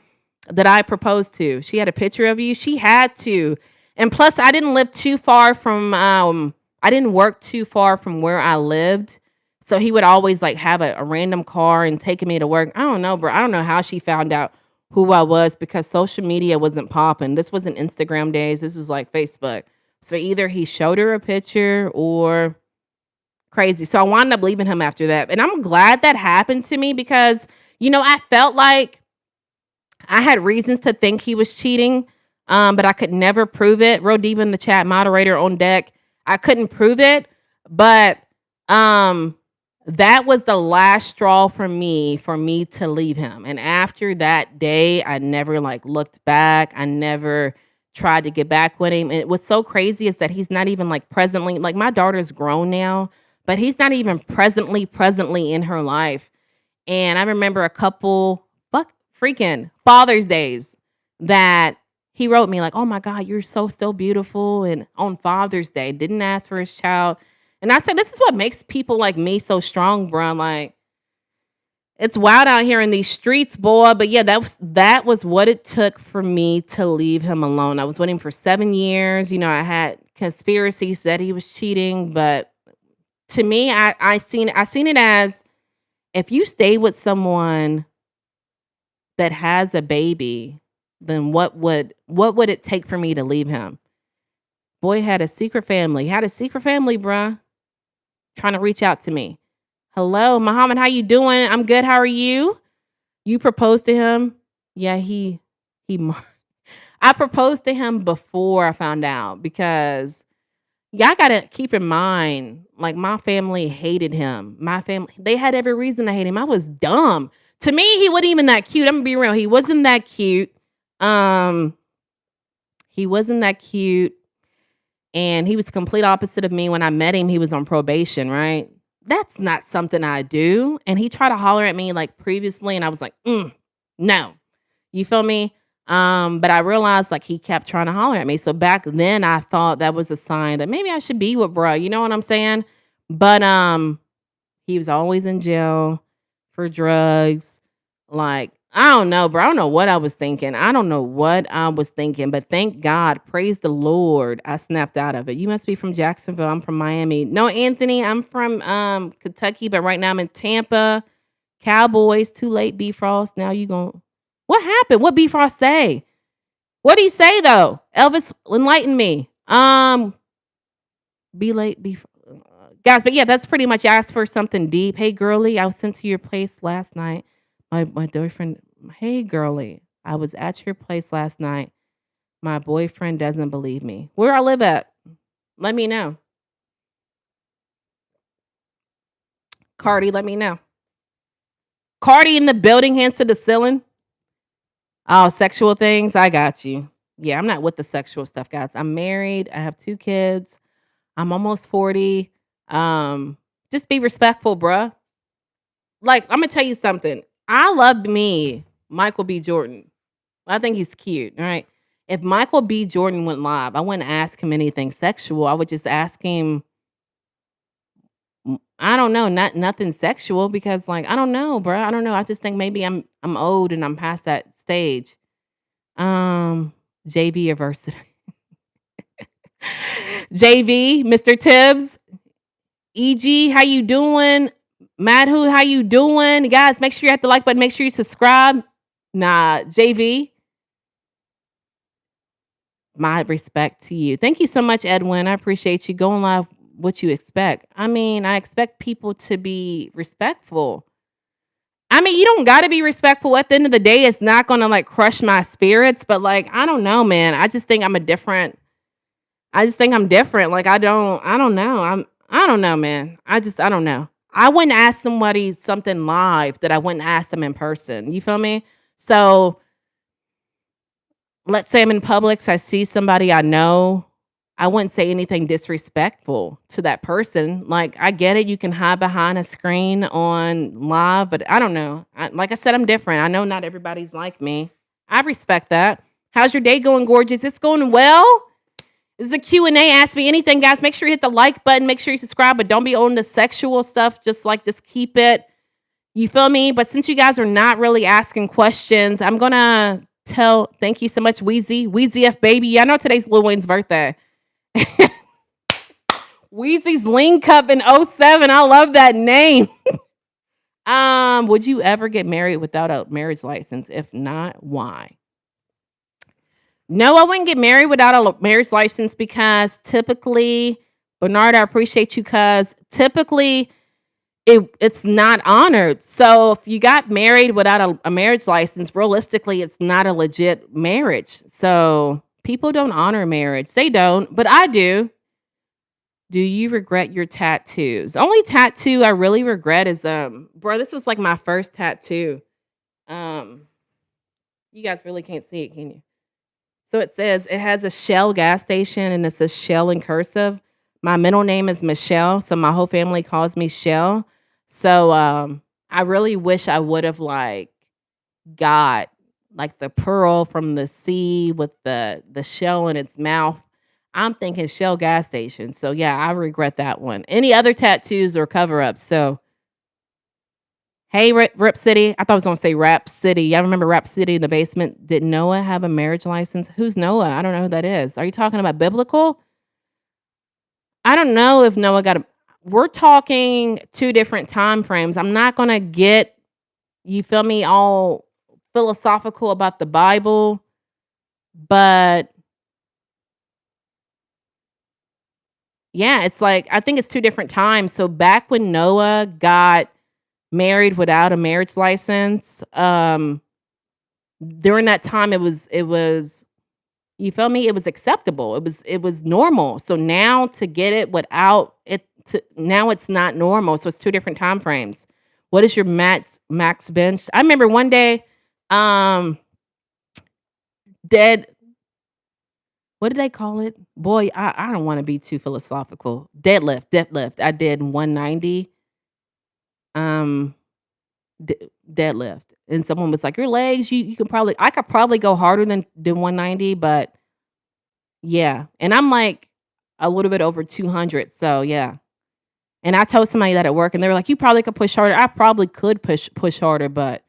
that I proposed to. She had a picture of you. She had to. And plus, I didn't live too far from, I didn't work too far from where I lived. So he would always like have a random car and taking me to work. I don't know, bro. I don't know how she found out who I was because social media wasn't popping. This wasn't Instagram days. This was like Facebook. So either he showed her a picture or crazy. So I wound up leaving him after that. And I'm glad that happened to me because, I felt like I had reasons to think he was cheating, but I could never prove it. Real Diva in the chat, moderator on deck. I couldn't prove it, but um, that was the last straw for me to leave him. And after that day, I never looked back. I never tried to get back with him. And what's so crazy is that he's not even presently, my daughter's grown now, but he's not even presently in her life. And I remember a couple freaking Father's Days that he wrote me like, "Oh my God, you're so still beautiful." And on Father's Day, didn't ask for his child. And I said, this is what makes people like me so strong, bro. Like, it's wild out here in these streets, boy. But yeah, that was what it took for me to leave him alone. I was with him for 7 years. I had conspiracies that he was cheating, but to me, I seen it as, if you stay with someone that has a baby, then what would it take for me to leave him? Boy had a secret family. Bruh. Trying to reach out to me. Hello, Muhammad, how you doing? I'm good. How are you? You proposed to him? Yeah, I proposed to him before I found out because y'all gotta keep in mind, my family hated him. They had every reason to hate him. I was dumb. To me, he wasn't even that cute. I'm gonna be real. He wasn't that cute. He wasn't that cute. And he was the complete opposite of me. When I met him, he was on probation, right? That's not something I do. And he tried to holler at me previously, and I was like, no. You feel me? But I realized he kept trying to holler at me. So back then I thought that was a sign that maybe I should be with bro. You know what I'm saying? But he was always in jail for drugs. I don't know, bro. I don't know what I was thinking. But thank God, praise the Lord, I snapped out of it. You must be from Jacksonville. I'm from Miami. No, Anthony, I'm from Kentucky, but right now I'm in Tampa. Cowboys, too late, B-Frost. Now you going, what happened? What B-Frost say? What did he say though? Elvis, enlighten me. Be late, guys, but yeah, that's pretty much asked for something deep. Hey, girly, I was sent to your place last night. My boyfriend, hey, girly, I was at your place last night. My boyfriend doesn't believe me. Where I live at? Let me know. Cardi, let me know. Cardi in the building, hands to the ceiling. Oh, sexual things. I got you. Yeah, I'm not with the sexual stuff, guys. I'm married. I have 2 kids. I'm almost 40. Just be respectful, bruh. I'm gonna tell you something. I love me, Michael B. Jordan. I think he's cute. All right. If Michael B. Jordan went live, I wouldn't ask him anything sexual. I would just ask him, I don't know, nothing sexual because I don't know, bro. I don't know. I just think maybe I'm old and I'm past that stage. JV University. JV, Mr. Tibbs, EG, how you doing? Madhu, how you doing? Guys, make sure you hit the like button. Make sure you subscribe. Nah, JV. My respect to you. Thank you so much, Edwin. I appreciate you going live. What you expect? I mean, I expect people to be respectful. I mean, you don't got to be respectful. At the end of the day, it's not going to crush my spirits. But I don't know, man. I just think I'm different. I don't know. I don't know, man. I don't know. I wouldn't ask somebody something live that I wouldn't ask them in person. You feel me? So let's say I'm in Publix. I see somebody I know. I wouldn't say anything disrespectful to that person. I get it. You can hide behind a screen on live, but I don't know. Like I said, I'm different. I know not everybody's like me. I respect that. How's your day going, gorgeous? It's going well. This is a Q&A. Ask me anything, guys. Make sure you hit the like button. Make sure you subscribe, but don't be on the sexual stuff. Just keep it. You feel me? But since you guys are not really asking questions, I'm going to thank you so much, Wheezy. Wheezy F baby. Yeah, I know today's Lil Wayne's birthday. Wheezy's Lean Cup in 07. I love that name. Would you ever get married without a marriage license? If not, why? No, I wouldn't get married without a marriage license because typically, Bernard, I appreciate you because typically it's not honored. So if you got married without a marriage license, realistically, it's not a legit marriage. So people don't honor marriage. They don't, but I do. Do you regret your tattoos? Only tattoo I really regret is bro, this was like my first tattoo. Um, you guys really can't see it, can you? So it says it has a Shell gas station and it says Shell in cursive. My middle name is Michelle, so my whole family calls me Shell. So I really wish I would have like got like the pearl from the sea with the shell in its mouth. I'm thinking Shell gas station. So yeah, I regret that one. Any other tattoos or cover ups? So hey, Rip City. I thought I was gonna say Rap City. Y'all remember Rap City in the basement? Did Noah have a marriage license? Who's Noah? I don't know who that is. Are you talking about biblical? I don't know if Noah got a. We're talking two different time frames. I'm not gonna get you feel me all philosophical about the Bible, but yeah, it's like I think it's two different times. So back when Noah got married without a marriage license, during that time it was you feel me? It was acceptable. It was normal. So now to get it without it now it's not normal. So it's two different time frames. What is your max bench? I remember one day, um, dead what did they call it? Boy, I don't want to be too philosophical. Deadlift. I did 190 um deadlift. And someone was like, "Your legs, you can probably I could probably go harder than 190, but yeah." And I'm like a little bit over 200. So, yeah. And I told somebody that at work and they were like, "You probably could push harder." I probably could push harder, but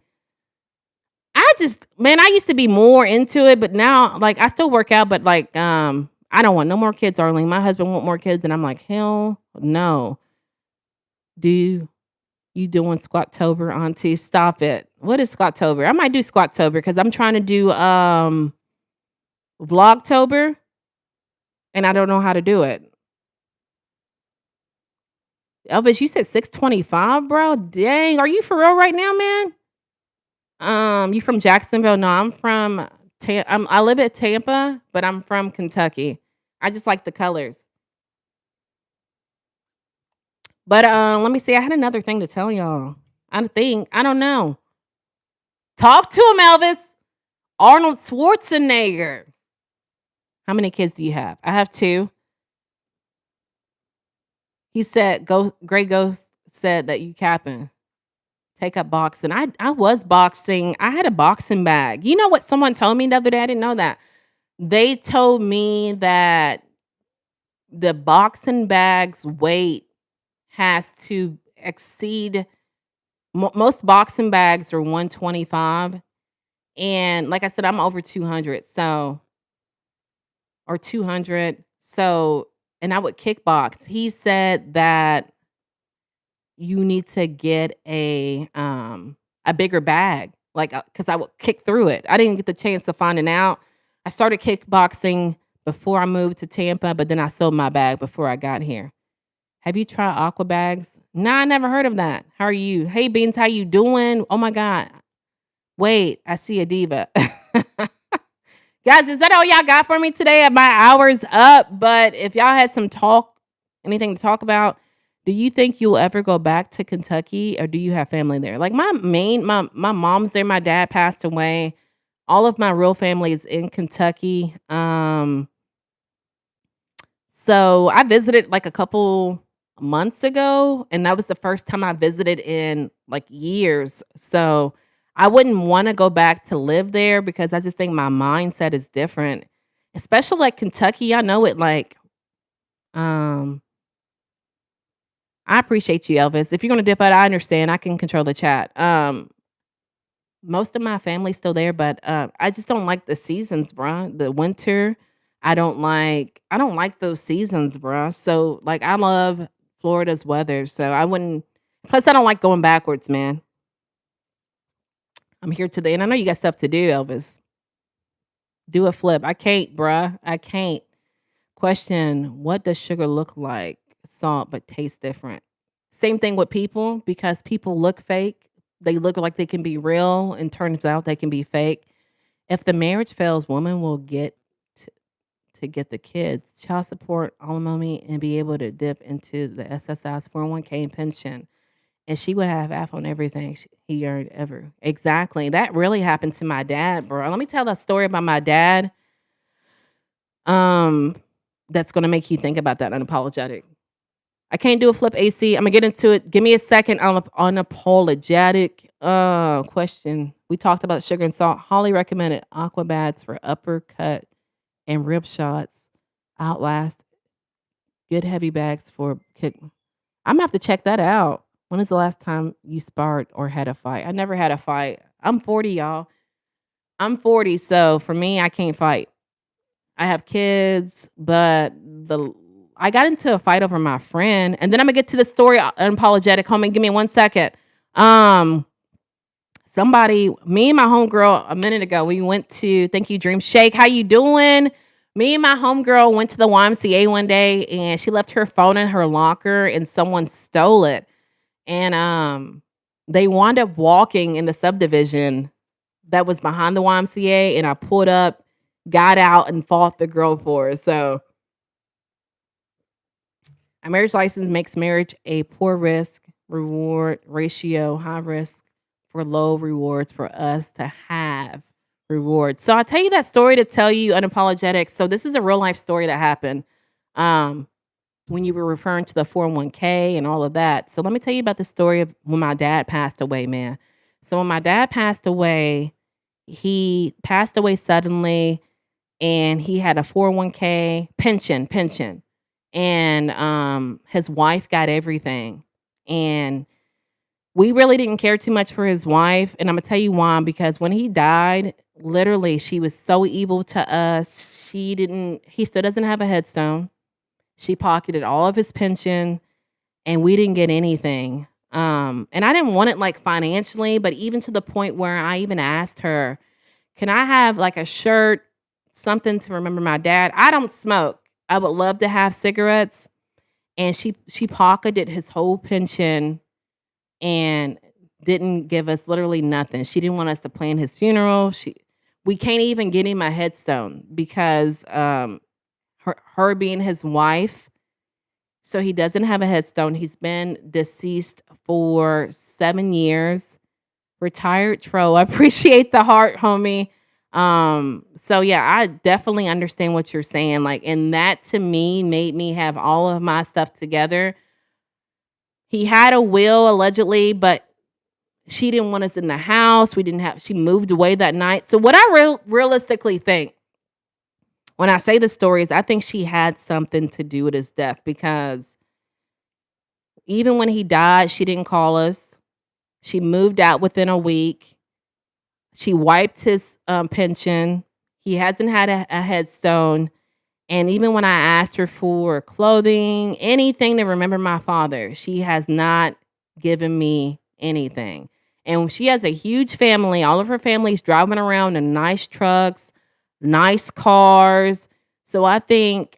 I just man, I used to be more into it, but now like I still work out, but like I don't want no more kids, Arlene. My husband want more kids and I'm like, "Hell no." Do you doing Squattober, auntie? Stop it. What is Squattober? I might do Squattober because I'm trying to do Vlogtober and I don't know how to do it. Elvis, you said 625, bro? Dang, are you for real right now, man? You from Jacksonville? No, I'm from I live at Tampa, but I'm from Kentucky. I just like the colors. But let me see. I had another thing to tell y'all. I don't know. Talk to him, Elvis. Arnold Schwarzenegger. How many kids do you have? I have two. He said, "Go." Gray Ghost said that you capping. Take up boxing. I was boxing. I had a boxing bag. You know what someone told me the other day? I didn't know that. They told me that the boxing bag's weight has to exceed most boxing bags are 125 and like I said I'm over 200 so or 200 so and I would kickbox. He said that you need to get a bigger bag, like, cause I would kick through it. I didn't get the chance to finding out. I started kickboxing before I moved to Tampa, but then I sold my bag before I got here. Have you tried aqua bags? Nah, I never heard of that. How are you? Hey Beans, how you doing? Oh my God. Wait, I see a diva. Guys, is that all y'all got for me today? My hour's up, but if y'all had anything to talk about, do you think you'll ever go back to Kentucky or do you have family there? Like my mom's there, my dad passed away. All of my real family is in Kentucky. So I visited like a couple months ago, and that was the first time I visited in like years. So I wouldn't want to go back to live there because I just think my mindset is different. Especially like Kentucky, I know it like um I appreciate you, Elvis. If you're gonna dip out, I understand. I can control the chat. Most of my family's still there, but I just don't like the seasons, bruh. The winter, I don't like those seasons, bruh. So like I love Florida's weather. So I wouldn't plus I don't like going backwards, man. I'm here to the end. I know you got stuff to do, Elvis. Do a flip. I can't, bruh. I can't. Question, what does sugar look like? Salt, but tastes different. Same thing with people because people look fake. They look like they can be real and turns out they can be fake. If the marriage fails, women will get t- to get the kids, child support, alimony, and be able to dip into the SSI's 401k and pension. And she would have half on everything he earned ever. Exactly. That really happened to my dad, bro. Let me tell that story about my dad. Um, that's gonna make you think about that unapologetic. I can't do a flip AC. I'm gonna get into it. Give me a second on unapologetic question. We talked about sugar and salt. Holly recommended Aquabats for uppercut and rib shots. Outlast good heavy bags for kick. I'm gonna have to check that out. When is the last time you sparred or had a fight? I never had a fight. I'm 40, y'all. I'm 40, so for me, I can't fight. I have kids, but I got into a fight over my friend, and then I'm gonna get to the story. Unapologetic, homie. Give me 1 second. Um, me and my homegirl a minute ago, we went to Thank You Dream Shake. How you doing? Me and my homegirl went to the YMCA one day, and she left her phone in her locker, and someone stole it. And they wound up walking in the subdivision that was behind the YMCA, and I pulled up, got out, and fought the girl for her. So a marriage license makes marriage a poor risk reward ratio, high risk for low rewards for us to have rewards. So I'll tell you that story to tell you unapologetic. So this is a real life story that happened. Um, when you were referring to the 401k and all of that. So let me tell you about the story of when my dad passed away, man. So when my dad passed away, he passed away suddenly and he had a 401k pension. And his wife got everything. And we really didn't care too much for his wife. And I'm gonna tell you why, because when he died, literally she was so evil to us. He still doesn't have a headstone. She pocketed all of his pension and we didn't get anything. And I didn't want it like financially, but even to the point where I even asked her, can I have like a shirt, something to remember my dad? I don't smoke. I would love to have cigarettes. And she pocketed his whole pension and didn't give us literally nothing. She didn't want us to plan his funeral. We can't even get him a headstone because her being his wife, so he doesn't have a headstone. He's been deceased for 7 years. Retired Tro. I appreciate the heart, homie. So yeah, I definitely understand what you're saying. Like, and that to me made me have all of my stuff together. He had a will allegedly, but she didn't want us in the house. She moved away that night. So what I realistically think when I say the story is I think she had something to do with his death because even when he died, she didn't call us. She moved out within a week. She wiped his pension. He hasn't had a headstone. And even when I asked her for clothing, anything to remember my father, she has not given me anything. And she has a huge family. All of her family's driving around in nice trucks, nice cars. So I think,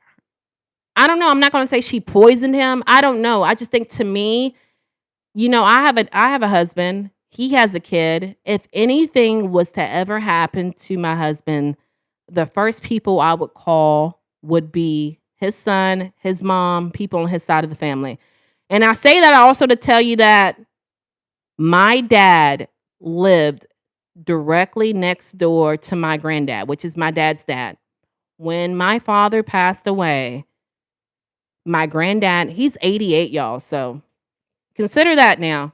I don't know. I'm not going to say she poisoned him. I don't know. I just think to me, I have a husband. He has a kid. If anything was to ever happen to my husband, the first people I would call would be his son, his mom, people on his side of the family. And I say that also to tell you that my dad lived directly next door to my granddad, which is my dad's dad. When my father passed away, my granddad, he's 88, y'all. So consider that now.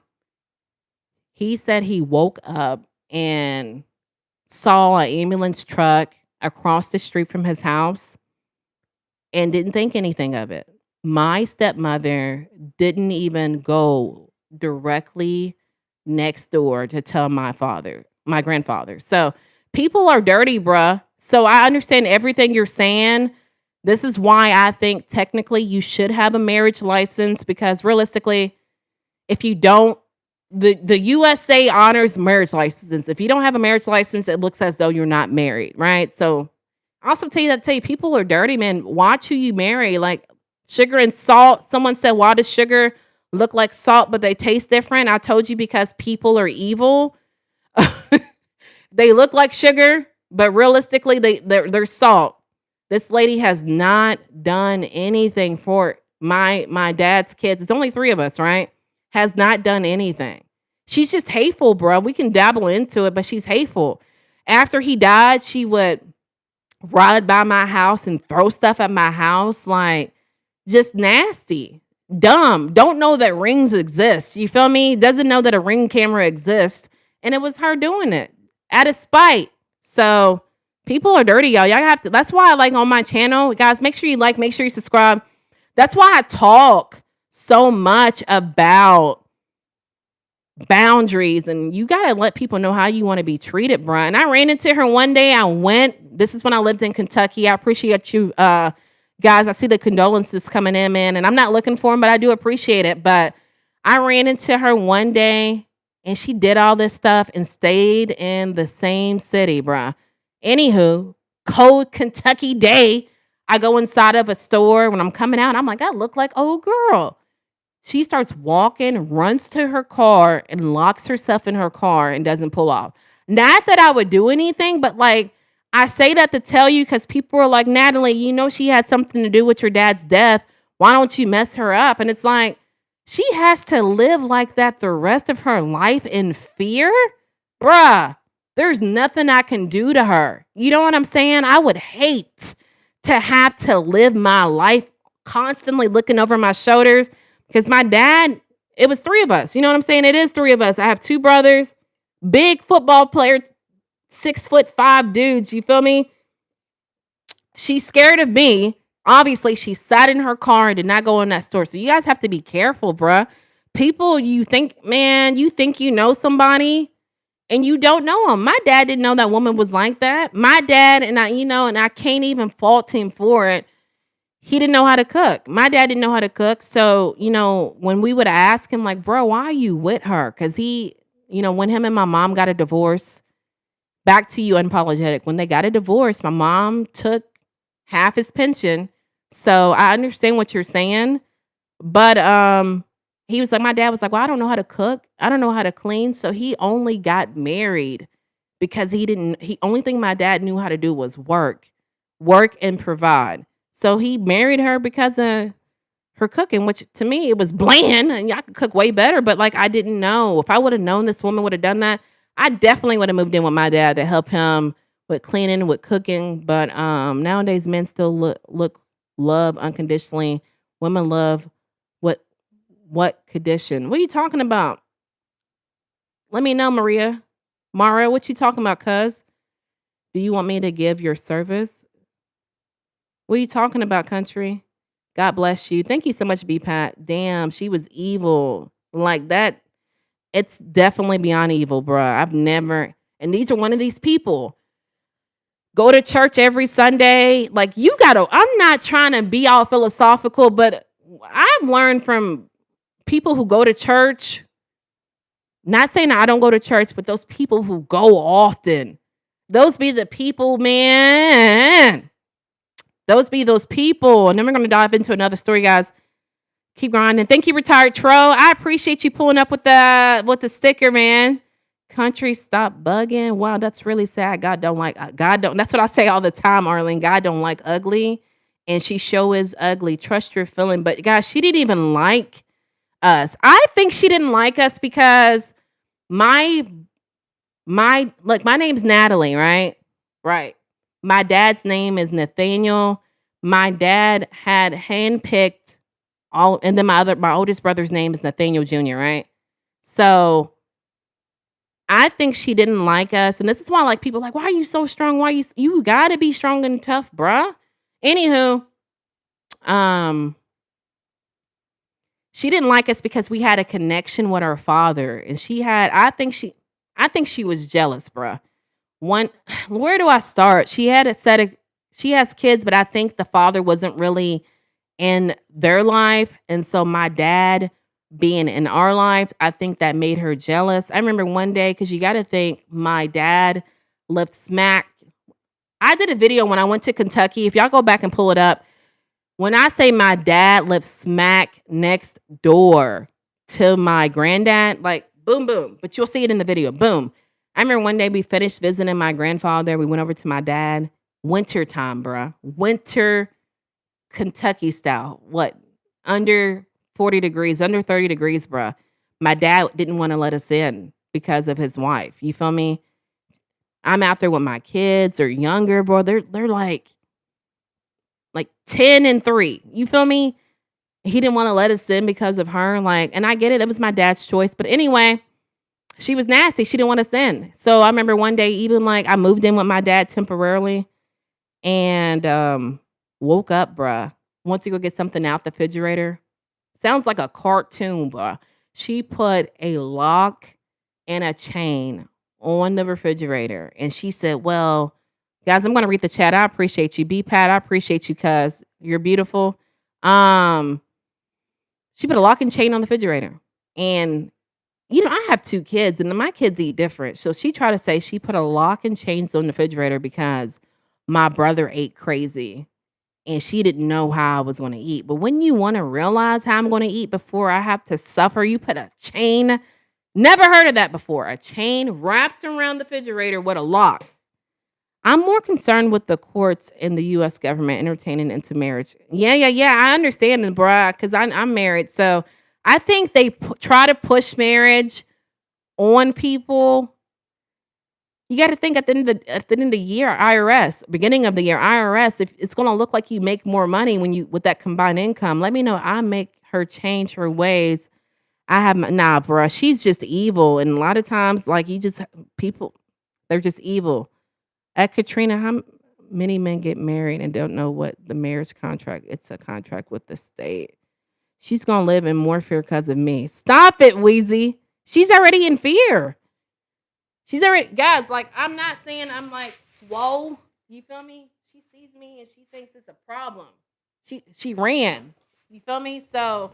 He said he woke up and saw an ambulance truck across the street from his house and didn't think anything of it. My stepmother didn't even go directly next door to tell my grandfather. So people are dirty, bruh. So I understand everything you're saying. This is why I think technically you should have a marriage license because realistically, if you don't, the USA honors marriage licenses. If you don't have a marriage license, it looks as though you're not married, right? So I also tell you people are dirty, man. Watch who you marry. Like sugar and salt. Someone said, why does sugar look like salt, but they taste different? I told you because people are evil. They look like sugar, but realistically, they're salt. This lady has not done anything for my dad's kids. It's only 3 of us, right? Has not done anything. She's just hateful, bro. We can dabble into it, but she's hateful. After he died, she would ride by my house and throw stuff at my house, like just nasty. Dumb. Don't know that rings exist. You feel me? Doesn't know that a ring camera exists. And it was her doing it out of spite. So people are dirty, y'all. Y'all have to. That's why I like on my channel, guys. Make sure you like, make sure you subscribe. That's why I talk so much about boundaries, and you gotta let people know how you want to be treated, bruh. And I ran into her one day. This is when I lived in Kentucky. I appreciate you, guys. I see the condolences coming in, man, and I'm not looking for them, but I do appreciate it. But I ran into her one day, and she did all this stuff and stayed in the same city, bruh. Anywho, cold Kentucky day. I go inside of a store when I'm coming out. I'm like, I look like old girl. She starts walking, runs to her car, and locks herself in her car and doesn't pull off. Not that I would do anything, but like I say that to tell you because people are like, Natalie, you know she had something to do with your dad's death. Why don't you mess her up? And it's like, she has to live like that the rest of her life in fear? Bruh, there's nothing I can do to her. You know what I'm saying? I would hate to have to live my life constantly looking over my shoulders. Because my dad, it was 3 of us. You know what I'm saying? It is 3 of us. I have 2 brothers, big football player, 6'5" dudes. You feel me? She's scared of me. Obviously, she sat in her car and did not go in that store. So you guys have to be careful, bruh. People, you think you know somebody and you don't know them. My dad didn't know that woman was like that. My dad, and I can't even fault him for it. He didn't know how to cook. My dad didn't know how to cook. So, when we would ask him, like, bro, why are you with her? Because when him and my mom got a divorce, back to you, unapologetic. When they got a divorce, my mom took half his pension. So I understand what you're saying. But my dad was like, well, I don't know how to cook. I don't know how to clean. So he only got married because only thing my dad knew how to do was work and provide. So he married her because of her cooking, which to me, it was bland and y'all could cook way better. But like, I didn't know. If I would have known this woman would have done that, I definitely would have moved in with my dad to help him with cleaning, with cooking. But nowadays, men still love unconditionally. Women love what condition? What are you talking about? Let me know, Maria. Mara, what you talking about, cuz? Do you want me to give your service? What are you talking about, country? God bless you. Thank you so much, B-Pat. Damn, she was evil. Like that, it's definitely beyond evil, bruh. And these are one of these people. Go to church every Sunday. Like, I'm not trying to be all philosophical, but I've learned from people who go to church, not saying I don't go to church, but those people who go often, those be the people, man. Those be those people. And then we're going to dive into another story, guys. Keep grinding. Thank you, Retired Tro. I appreciate you pulling up with the sticker, man. Country, stop bugging. Wow, that's really sad. God don't. That's what I say all the time, Arlene. God don't like ugly. And she sure is ugly. Trust your feeling. But guys, she didn't even like us. I think she didn't like us because my name's Natalie, right? Right. My dad's name is Nathaniel. My dad had handpicked and then my oldest brother's name is Nathaniel Jr., right? So I think she didn't like us. And this is why like people are like, why are you so strong? Why you gotta be strong and tough, bruh. Anywho, she didn't like us because we had a connection with our father. And I think she was jealous, bruh. Where do I start? She has kids, but I think the father wasn't really in their life. And so my dad being in our life, I think that made her jealous. I remember one day, because you got to think my dad lived smack I did a video when I went to Kentucky. If y'all go back and pull it up, when I say my dad lived smack next door to my granddad, like boom, boom. But you'll see it in the video. Boom. I remember one day we finished visiting my grandfather. We went over to my dad. Winter time, bruh. Winter Kentucky style. What? Under 40 degrees, under 30 degrees, bruh. My dad didn't want to let us in because of his wife. You feel me? I'm out there with my kids or younger, bro. They're like 10 and 3. You feel me? He didn't want to let us in because of her. Like, and I get it. That was my dad's choice. But anyway, she was nasty. She didn't want us in. So I remember one day, even like I moved in with my dad temporarily and woke up, bruh. Went to go get something out the refrigerator. Sounds like a cartoon, bruh. She put a lock and a chain on the refrigerator. And she said, well, guys, I'm gonna read the chat. I appreciate you. B Pat, I appreciate you, cuz you're beautiful. She put a lock and chain on the refrigerator. And I have 2 kids and my kids eat different. So she tried to say she put a lock and chains on the refrigerator because my brother ate crazy and she didn't know how I was going to eat. But when you want to realize how I'm going to eat before I have to suffer, you put a chain. Never heard of that before. A chain wrapped around the refrigerator with a lock. I'm more concerned with the courts and the U.S. government entertaining into marriage. Yeah. I understand it, bruh, because I'm married. So I think they try to push marriage on people. You got to think at the end of the year, IRS, beginning of the year, IRS, if it's going to look like you make more money with that combined income, let me know. I make her change her ways. Nah, bruh, she's just evil. And a lot of times, like people, they're just evil. At Katrina, how many men get married and don't know what the marriage contract? It's a contract with the state. She's gonna live in more fear because of me. Stop it, Wheezy. She's already in fear. She's already, guys. Like I'm not saying I'm like swole. You feel me? She sees me and she thinks it's a problem. She ran. You feel me? So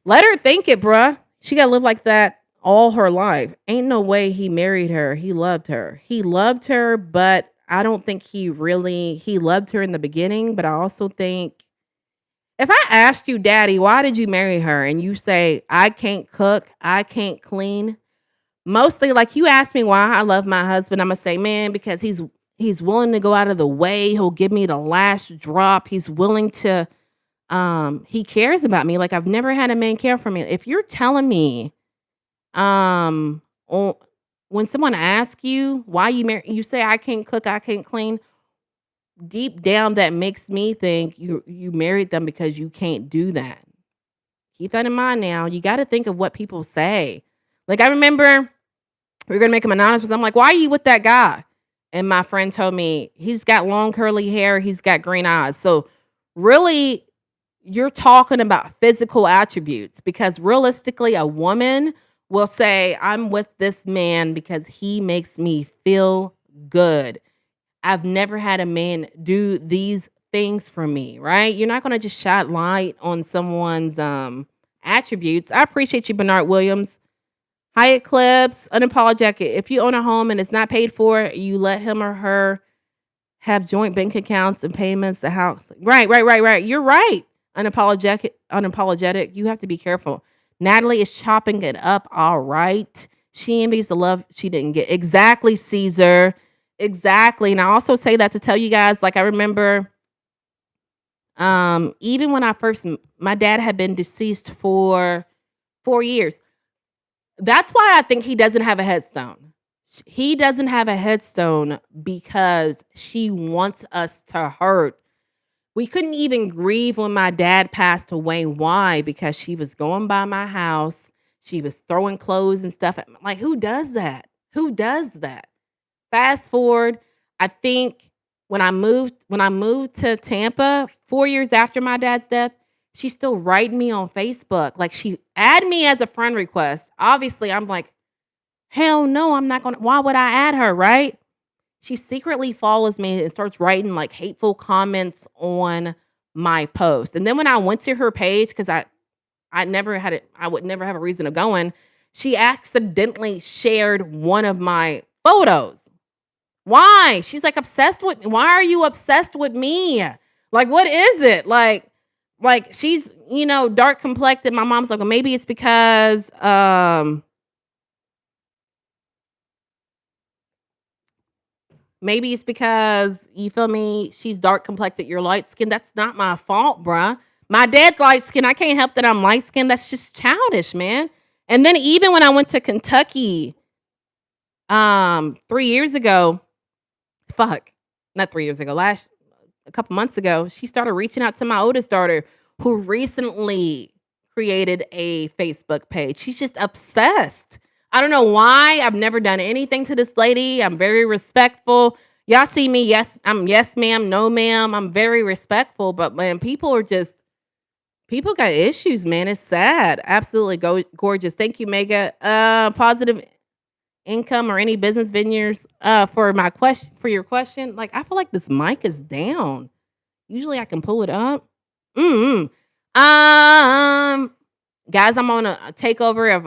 let her think it, bruh. She gotta live like that all her life. Ain't no way he married her. He loved her. He loved her, but I don't think he loved her in the beginning. But I also think if I asked you, Daddy, why did you marry her? And you say, I can't cook, I can't clean. Mostly like you ask me why I love my husband, I'm gonna say, man, because he's willing to go out of the way. He'll give me the last drop. He's willing to he cares about me. Like I've never had a man care for me. If you're telling me on when someone asks you why you say I can't cook, I can't clean, deep down that makes me think you married them because you can't do that. Keep that in mind now. You got to think of what people say. Like I remember we were gonna make him anonymous. I'm like, why are you with that guy? And my friend told me he's got long curly hair, he's got green eyes. So really, you're talking about physical attributes because realistically, a woman will say, I'm with this man because he makes me feel good. I've never had a man do these things for me, right? You're not going to just shine light on someone's attributes. I appreciate you, Bernard Williams. Hi, Eclipse, unapologetic. If you own a home and it's not paid for, you let him or her have joint bank accounts and payments, the house. Right. You're right. Unapologetic. You have to be careful. Natalie is chopping it up. All right. She envies the love she didn't get. Exactly, Caesar. Exactly. And I also say that to tell you guys, like I remember even when my dad had been deceased for 4 years. That's why I think he doesn't have a headstone. He doesn't have a headstone because she wants us to hurt. We couldn't even grieve when my dad passed away. Why? Because she was going by my house. She was throwing clothes and stuff. Like, who does that? Who does that? Fast forward, I think when I moved to Tampa 4 years after my dad's death, she's still writing me on Facebook. Like she add me as a friend request. Obviously, I'm like, hell no, I'm not gonna. Why would I add her, right? She secretly follows me and starts writing like hateful comments on my post. And then when I went to her page, because I would never have a reason of going, she accidentally shared one of my photos. Why? She's like obsessed with me. Why are you obsessed with me? Like, what is it? Like she's, dark complected. My mom's like, well, maybe it's because you feel me, she's dark complected, you're light skinned. That's not my fault, bruh. My dad's light skinned. I can't help that I'm light skinned. That's just childish, man. And then even when I went to Kentucky 3 years ago, fuck, not 3 years ago, a couple months ago, she started reaching out to my oldest daughter who recently created a Facebook page. She's just obsessed. I don't know why. I've never done anything to this lady. I'm very respectful. Y'all see me, yes, I'm yes ma'am, no ma'am. I'm very respectful, but man, people got issues, man. It's sad. Absolutely gorgeous. Thank you, Mega. Positive income or any business venues for your question. Like, I feel like this mic is down. Usually I can pull it up. mm Guys, I'm on a takeover of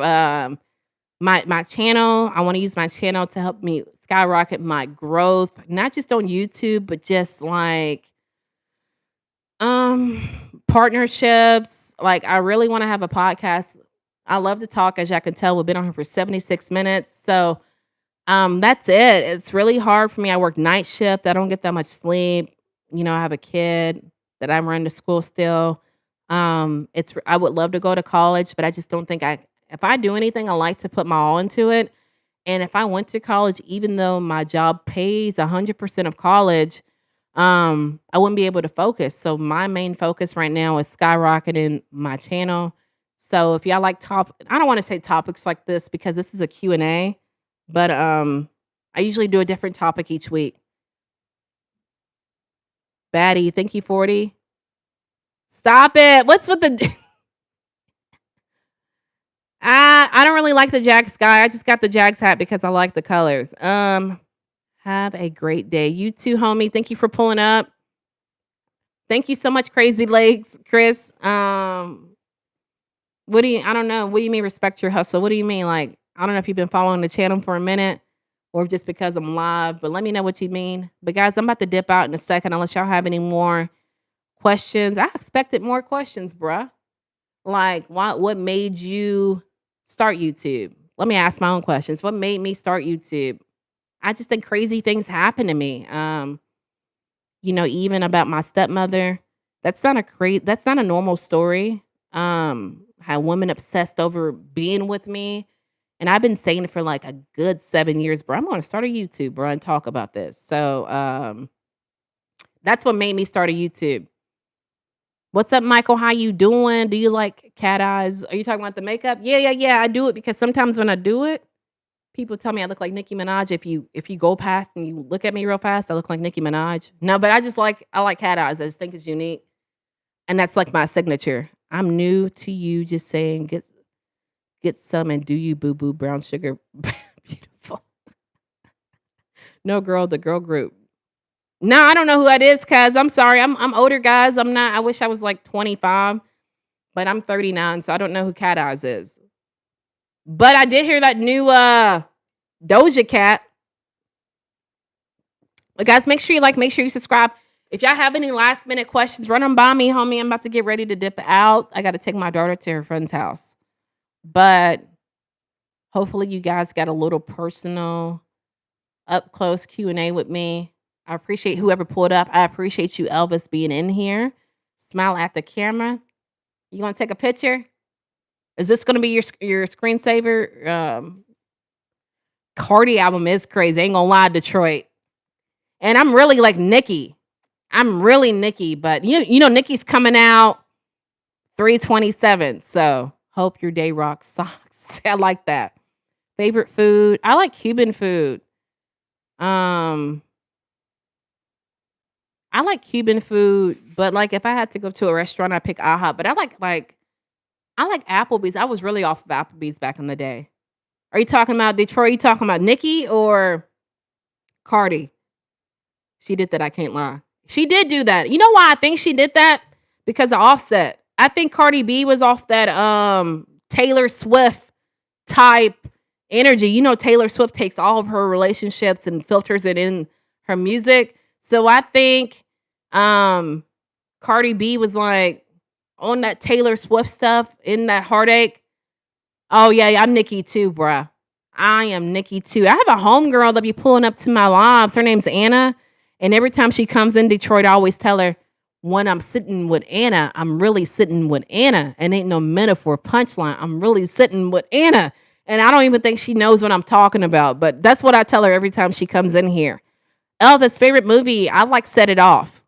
my channel. I want to use my channel to help me skyrocket my growth, not just on YouTube, but just like um partnerships. Like, I really want to have a podcast. I love to talk, as y'all can tell. We've been on here for 76 minutes. So that's it. It's really hard for me. I work night shift. I don't get that much sleep. I have a kid that I'm running to school still. I would love to go to college, but I just don't think if I do anything, I like to put my all into it. And if I went to college, even though my job pays 100% of college, I wouldn't be able to focus. So my main focus right now is skyrocketing my channel. So if y'all like I don't want to say topics like this because this is a Q&A, but I usually do a different topic each week. Batty, thank you, 40. Stop it. What's with the I don't really like the Jags guy. I just got the Jags hat because I like the colors. Have a great day. You too, homie. Thank you for pulling up. Thank you so much, Crazy Legs, Chris. I don't know. What do you mean respect your hustle? What do you mean? Like, I don't know if you've been following the channel for a minute or just because I'm live, but let me know what you mean. But guys, I'm about to dip out in a second unless y'all have any more questions. I expected more questions, bruh. Like, what made you start YouTube? Let me ask my own questions. What made me start YouTube? I just think crazy things happen to me. Even about my stepmother. That's not a normal story. How women obsessed over being with me. And I've been saying it for like a good 7 years, bro. I'm gonna start a YouTube, bro, and talk about this. So that's what made me start a YouTube. What's up, Michael? How you doing? Do you like cat eyes? Are you talking about the makeup? Yeah. I do it because sometimes when I do it, people tell me I look like Nicki Minaj. If you go past and you look at me real fast, I look like Nicki Minaj. No, but I like cat eyes. I just think it's unique. And that's like my signature. I'm new to you, just saying get some and do you boo boo brown sugar. Beautiful. No girl, the girl group. No, I don't know who that is, cuz I'm sorry. I'm older, guys. I'm not. I wish I was like 25, but I'm 39, so I don't know who Cat Eyes is. But I did hear that new Doja Cat. But guys, make sure you subscribe. If y'all have any last minute questions, run them by me, homie. I'm about to get ready to dip out. I got to take my daughter to her friend's house. But hopefully you guys got a little personal up close Q&A with me. I appreciate whoever pulled up. I appreciate you, Elvis, being in here. Smile at the camera. You gonna take a picture? Is this gonna be your screensaver? Cardi album is crazy. Ain't gonna lie, Detroit. And I'm really like Nicki. I'm really Nicki, but Nicki's coming out 3/27. So hope your day rocks socks. I like that. Favorite food? I like Cuban food. I like Cuban food, but like if I had to go to a restaurant, I pick IHOP. But I like Applebee's. I was really off of Applebee's back in the day. Are you talking about Detroit? Are you talking about Nicki or Cardi? She did that. I can't lie. She did do that. You know why I think she did that? Because of Offset. I think Cardi B was off that Taylor Swift type energy. You know, Taylor Swift takes all of her relationships and filters it in her music. So I think um Cardi B was like on that Taylor Swift stuff in that heartache. Oh yeah, yeah, I'm Nikki too, bruh. I am Nikki too. I have a homegirl that be pulling up to my lives. Her name's Anna. And every time she comes in Detroit, I always tell her, when I'm sitting with Anna, I'm really sitting with Anna. And ain't no metaphor punchline. I'm really sitting with Anna. And I don't even think she knows what I'm talking about. But that's what I tell her every time she comes in here. Elvis' favorite movie, I like Set It Off.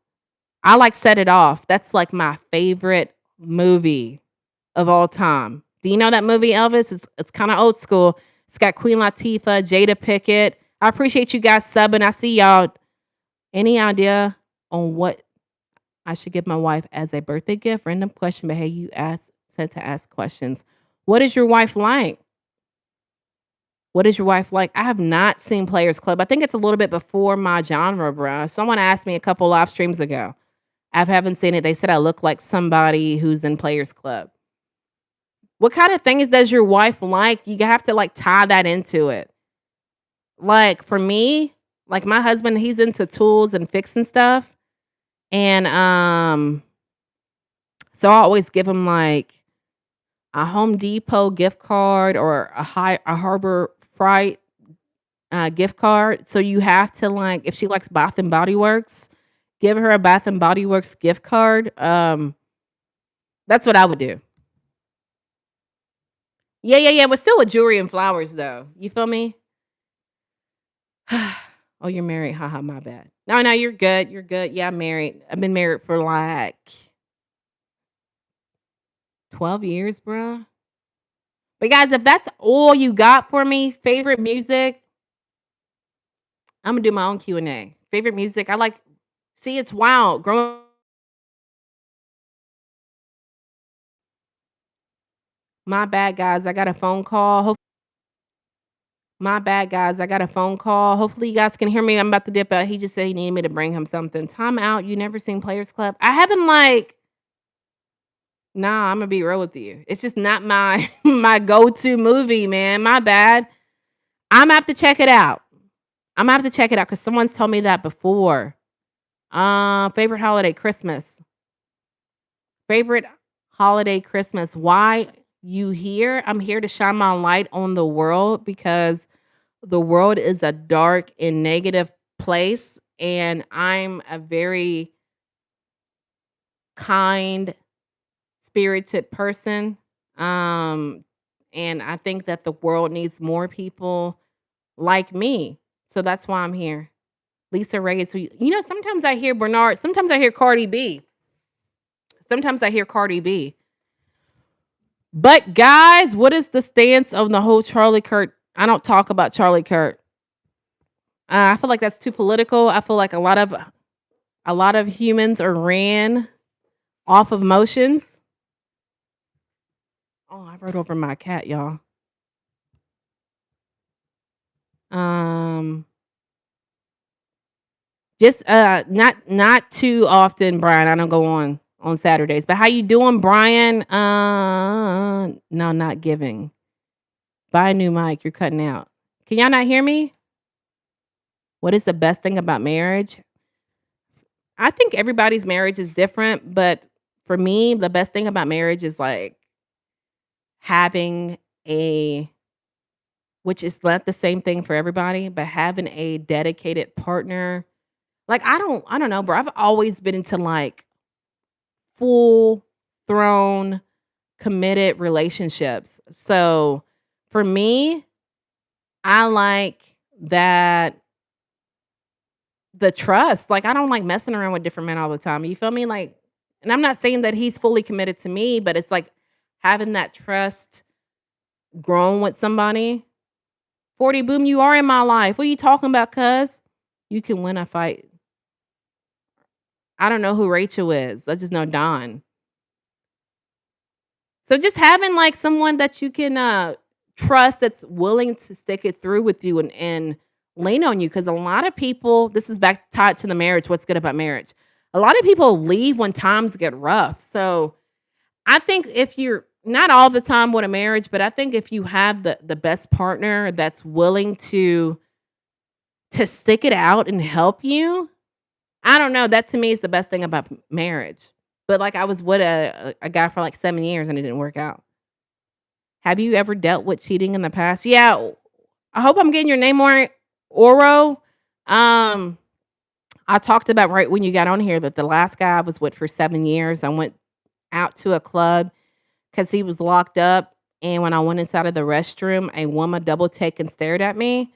I like Set It Off. That's like my favorite movie of all time. Do you know that movie, Elvis? It's kind of old school. It's got Queen Latifah, Jada Pickett. I appreciate you guys subbing. I see y'all. Any idea on what I should give my wife as a birthday gift? Random question, but hey, you said to ask questions. What is your wife like? What is your wife like? I have not seen Players Club. I think it's a little bit before my genre, bruh. Someone asked me a couple live streams ago. I haven't seen it. They said I look like somebody who's in Players Club. What kind of things does your wife like? You have to like tie that into it. Like for me, like my husband, he's into tools and fixing stuff. And so I always give him like a Home Depot gift card or a Harbor Freight gift card. So you have to like, if she likes Bath and Body Works, give her a Bath and Body Works gift card. That's what I would do. Yeah, yeah, yeah. But still with jewelry and flowers though. You feel me? Oh, you're married. Haha, my bad. No, no, you're good. You're good. Yeah, I'm married. I've been married for like 12 years, bro. But guys, if that's all you got for me, favorite music, I'm gonna do my own Q&A. Favorite music, I like. See, it's wild. Growing. My bad, guys. I got a phone call. My bad, guys. I got a phone call. Hopefully, you guys can hear me. I'm about to dip out. He just said he needed me to bring him something. Time out. You never seen Players Club? I haven't like. Nah, I'm gonna be real with you. It's just not my my go-to movie, man. My bad. I'm gonna have to check it out. I'm gonna have to check it out because someone's told me that before. Favorite holiday, Christmas. Favorite holiday, Christmas. Why you here? I'm here to shine my light on the world because the world is a dark and negative place, and I'm a very kind spirited person. Um, and I think that the world needs more people like me. So that's why I'm here. Lisa Reyes, sometimes I hear Bernard, sometimes I hear Cardi B. Sometimes I hear Cardi B. But guys, what is the stance of the whole Charlie Kirk? I don't talk about Charlie Kirk. I feel like that's too political. I feel like a lot of humans are ran off of emotions. Oh, I wrote over my cat, y'all. Um, just not too often, Brian. I don't go on Saturdays. But how you doing, Brian? No, not giving. Buy a new mic. You're cutting out. Can y'all not hear me? What is the best thing about marriage? I think everybody's marriage is different, but for me, the best thing about marriage is like having a which is not the same thing for everybody, but having a dedicated partner. Like I don't know, bro. I've always been into like full thrown committed relationships. So for me, I like that the trust. Like I don't like messing around with different men all the time. You feel me? Like, and I'm not saying that he's fully committed to me, but it's like having that trust grown with somebody. 40 boom, you are in my life. What are you talking about, cuz? You can win a fight. I don't know who Rachel is. I just know Don. So just having like someone that you can trust that's willing to stick it through with you and lean on you. Cause a lot of people, this is back tied to the marriage. What's good about marriage? A lot of people leave when times get rough. So I think if you're not all the time with a marriage, but I think if you have the best partner that's willing to stick it out and help you, I don't know, that to me is the best thing about marriage. But, like, I was with a guy for, like, 7 years, and it didn't work out. Have you ever dealt with cheating in the past? Yeah, I hope I'm getting your name right, Oro. Um, I talked about right when you got on here that the last guy I was with for 7 years, I went out to a club because he was locked up, and when I went inside of the restroom, a woman double take and stared at me,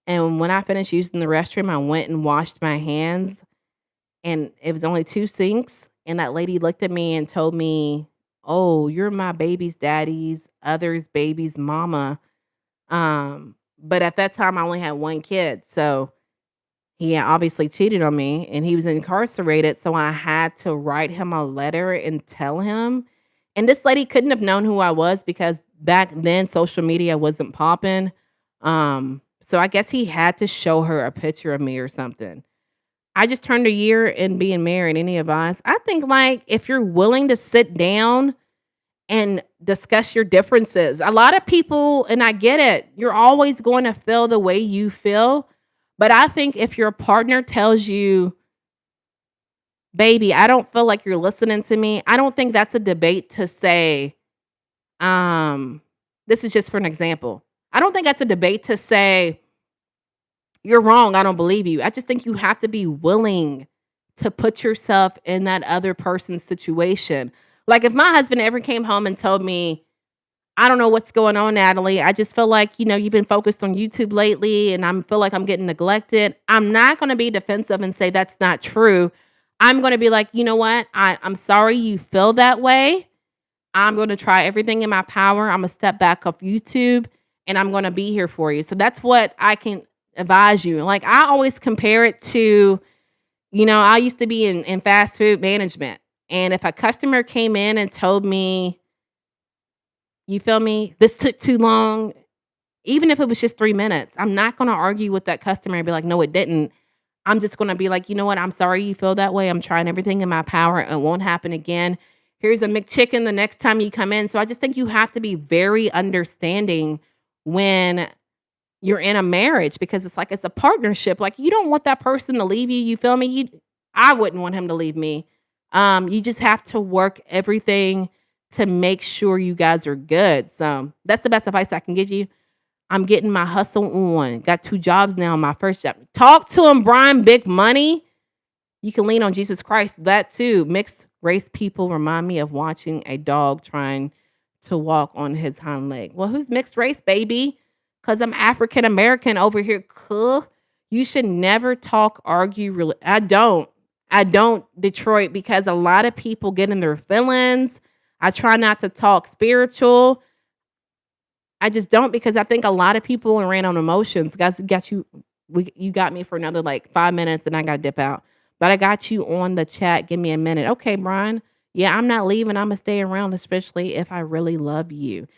and when I finished using the restroom, I went and washed my hands, and it was only 2 sinks, and that lady looked at me and told me, "Oh, you're my baby's daddy's other's baby's mama." But at that time, I only had 1 kid, so he had obviously cheated on me, and he was incarcerated, so I had to write him a letter and tell him. And this lady couldn't have known who I was because back then social media wasn't popping. So I guess he had to show her a picture of me or something. I just turned a year in being married. Any advice? I think, like, if you're willing to sit down and discuss your differences. A lot of people, and I get it, you're always going to feel the way you feel. But I think if your partner tells you, baby, I don't feel like you're listening to me, I don't think that's a debate to say, um, this is just for an example. I don't think that's a debate to say, you're wrong, I don't believe you. I just think you have to be willing to put yourself in that other person's situation. Like, if my husband ever came home and told me, I don't know what's going on, Natalie. I just feel like, you've been focused on YouTube lately and I feel like I'm getting neglected. I'm not going to be defensive and say that's not true. I'm going to be like, you know what? I'm sorry you feel that way. I'm going to try everything in my power. I'm going to step back off YouTube and I'm going to be here for you. So that's what I can advise you. Like, I always compare it to, I used to be in fast food management. And if a customer came in and told me, you feel me? This took too long. Even if it was just 3 minutes, I'm not gonna argue with that customer and be like, "No, it didn't." I'm just gonna be like, "You know what? I'm sorry you feel that way. I'm trying everything in my power. It won't happen again. Here's a McChicken the next time you come in." So I just think you have to be very understanding when you're in a marriage because it's a partnership. Like, you don't want that person to leave you. You feel me? I wouldn't want him to leave me. You just have to work everything to make sure you guys are good. So that's the best advice I can give you. I'm getting my hustle on. Got 2 jobs now. My first job. Talk to him, Brian. Big money. You can lean on Jesus Christ. That too. Mixed race people remind me of watching a dog trying to walk on his hind leg. Well, who's mixed race, baby? Because I'm African American over here. Cool. You should never talk, argue. I don't, Detroit, because a lot of people get in their feelings. I try not to talk spiritual. I just don't because I think a lot of people ran on emotions. Guys, you got me for another like 5 minutes and I got to dip out. But I got you on the chat. Give me a minute. Okay, Brian. Yeah, I'm not leaving. I'm gonna stay around, especially if I really love you.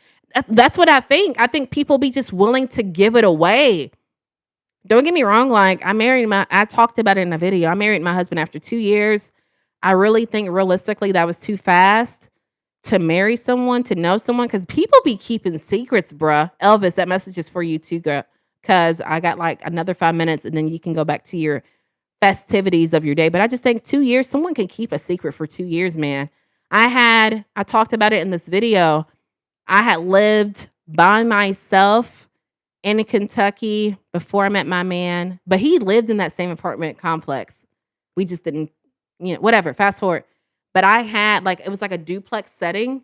That's what I think. I think people be just willing to give it away. Don't get me wrong. Like, I talked about it in a video. I married my husband after 2 years. I really think realistically that was too fast to marry someone, to know someone, because people be keeping secrets, bruh. Elvis, that message is for you too, girl. Because I got like another 5 minutes and then you can go back to your festivities of your day. But I just think 2 years, someone can keep a secret for 2 years, man. I talked about it in this video. I had lived by myself in Kentucky before I met my man, but he lived in that same apartment complex. We just didn't, whatever, fast forward. But I had it was like a duplex setting.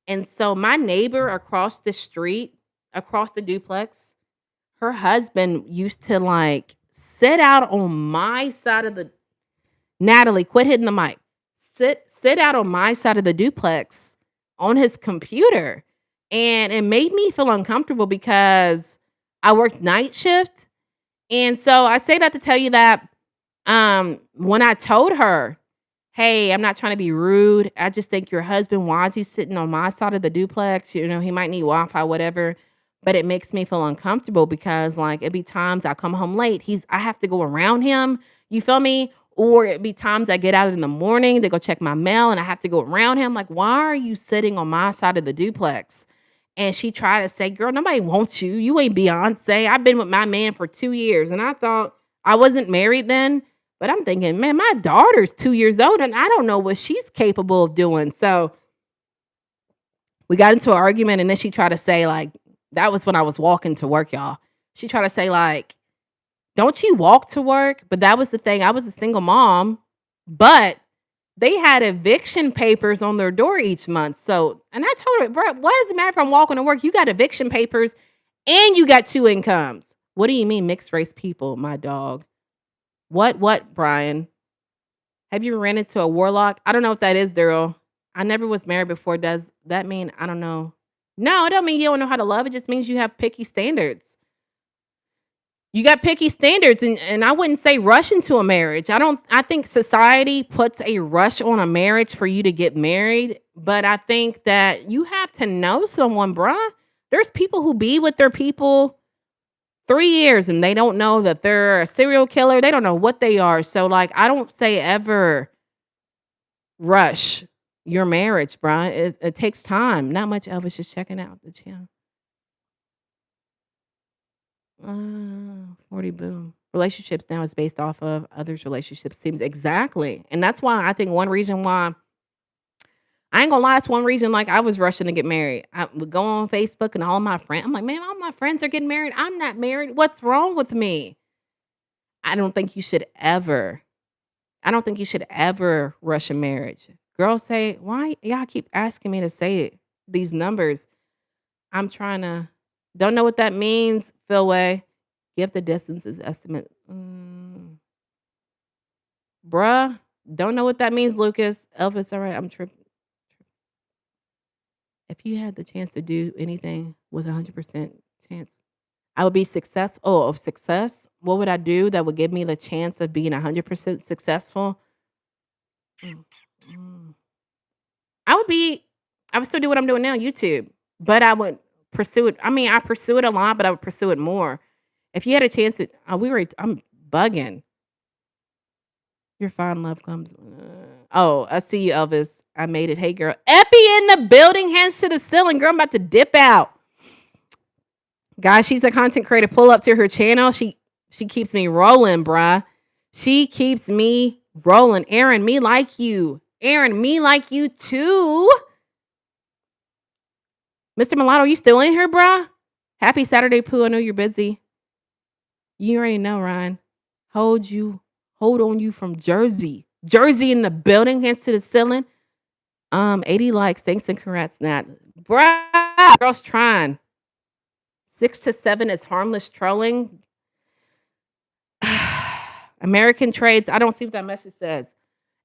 And so my neighbor across the street, across the duplex, her husband used to sit out on my side of the Natalie, quit hitting the mic. Sit out on my side of the duplex on his computer. And it made me feel uncomfortable because I worked night shift. And so I say that to tell you that when I told her, hey, I'm not trying to be rude. I just think your husband, why is he sitting on my side of the duplex? He might need Wi-Fi, whatever. But it makes me feel uncomfortable because it'd be times I come home late. I have to go around him. You feel me? Or it'd be times I get out in the morning to go check my mail and I have to go around him. Like, why are you sitting on my side of the duplex? And she tried to say, girl, nobody wants you. You ain't Beyonce. I've been with my man for 2 years. And I thought I wasn't married then. But I'm thinking, man, my daughter's 2 years old and I don't know what she's capable of doing. So we got into an argument and then she tried to say, like, that was when I was walking to work, y'all. She tried to say, like, don't you walk to work? But that was the thing. I was a single mom, but they had eviction papers on their door each month. So, and I told her, bro, what does it matter if I'm walking to work? You got eviction papers and you got 2 incomes. What do you mean mixed race people, my dog? What, Brian? Have you ran into a warlock? I don't know what that is, Daryl. I never was married before. Does that mean I don't know? No, it don't mean you don't know how to love. It just means you have picky standards. You got picky standards, and I wouldn't say rush into a marriage. I think society puts a rush on a marriage for you to get married, but I think that you have to know someone, bruh. There's people who be with their people 3 years and they don't know that they're a serial killer. They don't know what they are. So, like, I don't say ever rush your marriage, bruh. It takes time. Not much. Elvis just checking out the channel. 40 boom. Relationships now is based off of others' relationships. Seems exactly. And that's why I think one reason why I ain't gonna lie, it's one reason like I was rushing to get married. I would go on Facebook and all my friends, I'm like, man, all my friends are getting married. I'm not married. What's wrong with me? I don't think you should ever, I don't think you should ever rush a marriage. Girls say, why y'all keep asking me to say it? These numbers. I'm trying to, don't know what that means, Philway. Give the distances estimate. Bruh, don't know what that means, Lucas. Elvis, all right, I'm tripping. If you had the chance to do anything with 100% chance, I would be of success. What would I do that would give me the chance of being 100% successful? Mm, mm. I would still do what I'm doing now, YouTube, but I would pursue it. I mean, I pursue it a lot, but I would pursue it more. If you had a chance to, I'm bugging. Your fine love comes. Oh, I see you, Elvis. I made it. Hey, girl. Epi in the building. Hands to the ceiling. Girl, I'm about to dip out. Guys, she's a content creator. Pull up to her channel. She keeps me rolling, bruh. She keeps me rolling. Aaron, me like you. Aaron, me like you too. Mr. Mulatto, you still in here, bruh? Happy Saturday, Pooh. I know you're busy. You already know, Ryan. Hold on you from Jersey. Jersey in the building, hands to the ceiling. 80 likes. Thanks and congrats, Nat. Bruh, girls trying. 6 to 7 is harmless trolling. American trades. I don't see what that message says.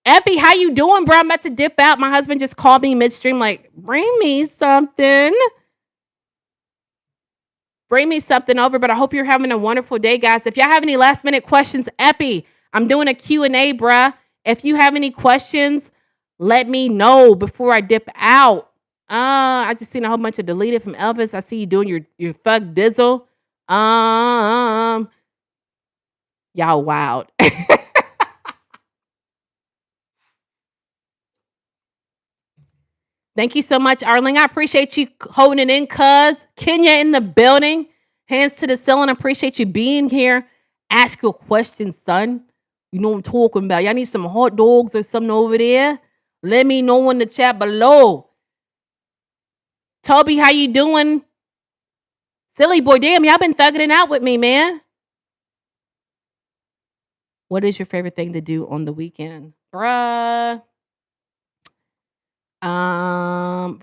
Epi, how you doing, bro? I'm about to dip out. My husband just called me midstream, like, bring me something. Bring me something over, but I hope you're having a wonderful day, guys. If y'all have any last minute questions, Epi, I'm doing a Q&A, bruh. If you have any questions, let me know before I dip out. I just seen a whole bunch of deleted from Elvis. I see you doing your thug dizzle. Y'all wild. Thank you so much, Arling. I appreciate you holding it in, cuz. Kenya in the building. Hands to the ceiling. I appreciate you being here. Ask your questions, son. You know what I'm talking about. Y'all need some hot dogs or something over there? Let me know in the chat below. Toby, how you doing? Silly boy, damn, y'all been thugging it out with me, man. What is your favorite thing to do on the weekend? Bruh.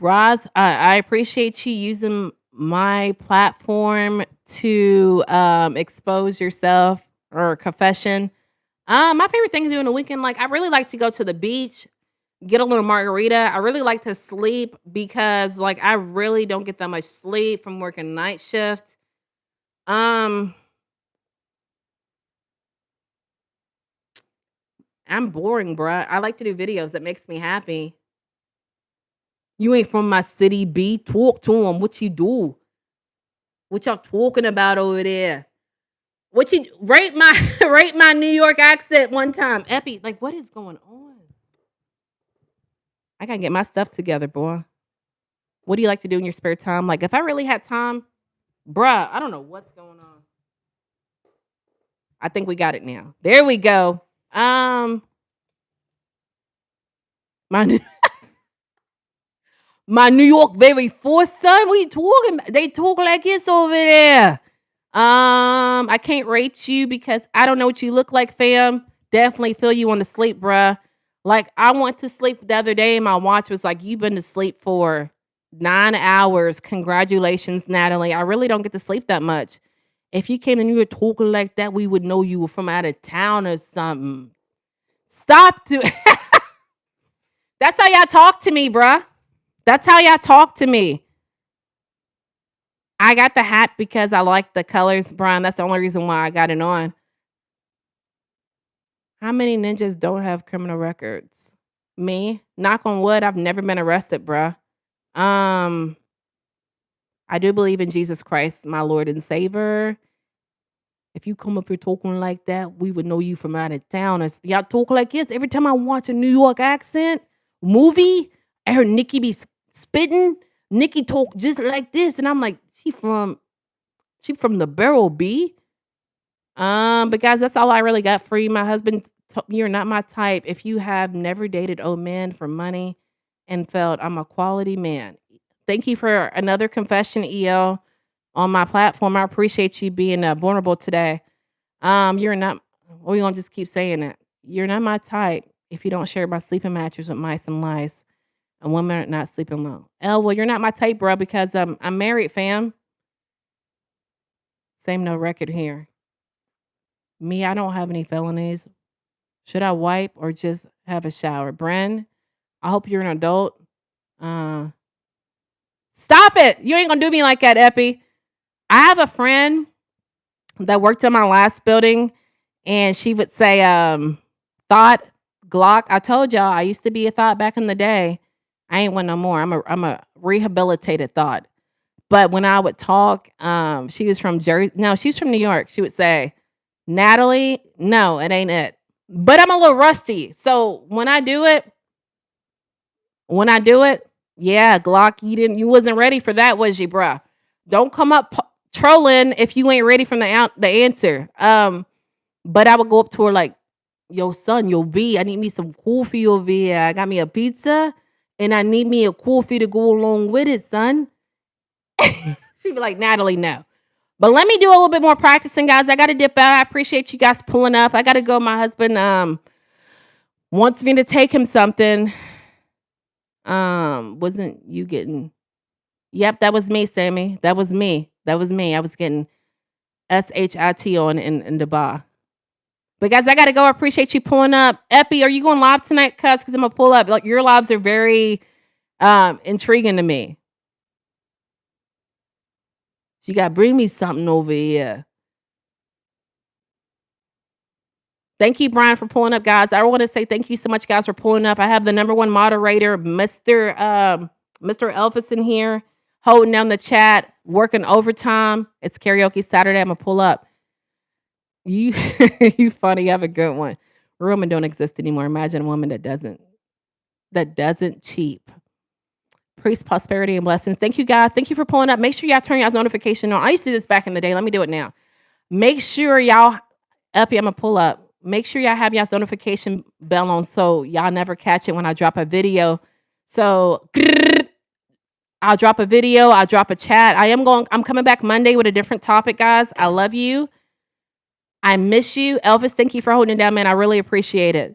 Roz, I appreciate you using my platform to expose yourself or confession. My favorite thing to do on the weekend, like I really like to go to the beach, get a little margarita. I really like to sleep because like I really don't get that much sleep from working night shift. Um, I'm boring, bruh. I like to do videos that makes me happy. You ain't from my city, B. Talk to him. What you do? What y'all talking about over there? What you rate my rate my New York accent one time. Epi, like what is going on? I gotta get my stuff together, boy. What do you like to do in your spare time? Like if I really had time, bruh, I don't know what's going on. I think we got it now. There we go. My my New York very force son. What you talking about? They talk like this over there. I can't rate you because I don't know what you look like, fam. Definitely feel you on the sleep, bruh. Like I went to sleep the other day and my watch was like, you've been to sleep for 9 hours. Congratulations, Natalie. I really don't get to sleep that much. If you came and you were talking like that, we would know you were from out of town or something. Stop to That's how y'all talk to me, bruh. That's how y'all talk to me. I got the hat because I like the colors, Brian. That's the only reason why I got it on. How many ninjas don't have criminal records? Me? Knock on wood, I've never been arrested, bruh. Um, I do believe in Jesus Christ, my Lord and Savior. If you come up here talking like that, we would know you from out of town. Y'all talk like this. Every time I watch a New York accent movie, I heard Nikki be spitting. Nikki talk just like this, and I'm like, she from the barrel B. But guys, that's all I really got for you. My husband, you're not my type. If you have never dated old men for money and felt I'm a quality man. Thank you for another confession, EL, on my platform. I appreciate you being vulnerable today. You're not. We're gonna just keep saying it. You're not my type. If you don't share my sleeping mattress with mice and lice, and women are not sleeping alone. Well, you're not my type, bro, because I'm married, fam. Same no record here. Me, I don't have any felonies. Should I wipe or just have a shower? Bren, I hope you're an adult. Uh, Stop it. You ain't gonna do me like that, Epi. I have a friend that worked in my last building and she would say, thought, Glock. I told y'all I used to be a thought back in the day. I ain't one no more. I'm a rehabilitated thought. But when I would talk, she was from Jersey. No, she's from New York. She would say, Natalie, no, it ain't it. But I'm a little rusty. So when I do it, yeah, Glock, you wasn't ready for that, was you, bruh? Don't come up trolling if you ain't ready from the answer. But I would go up to her like, yo, son, yo, B, I need me some coffee over here. I got me a pizza and I need me a coffee to go along with it, son. She'd be like, Natalie, no. But let me do a little bit more practicing, guys. I got to dip out. I appreciate you guys pulling up. I got to go. My husband wants me to take him something. Wasn't you getting? Yep, that was me, Sammy. That was me. I was getting SHIT on in the bar. But guys, I got to go. I appreciate you pulling up. Epi, are you going live tonight, cuz? Because I'm going to pull up. Like, your lives are very intriguing to me. You got to bring me something over here. Thank you, Brian, for pulling up, guys. I want to say thank you so much, guys, for pulling up. I have the number one moderator, Mr. Elvis in here, holding down the chat, working overtime. It's karaoke Saturday. I'm going to pull up. You you funny. Have a good one. Women don't exist anymore. Imagine a woman that doesn't cheat. Priest, prosperity, and blessings. Thank you, guys. Thank you for pulling up. Make sure y'all turn y'all's notification on. I used to do this back in the day. Let me do it now. Make sure y'all, Uppy, I'm going to pull up. Make sure y'all have y'all's notification bell on so y'all never catch it when I drop a video. So I'll drop a video. I'll drop a chat. I'm coming back Monday with a different topic, guys. I love you. I miss you. Elvis, thank you for holding it down, man. I really appreciate it.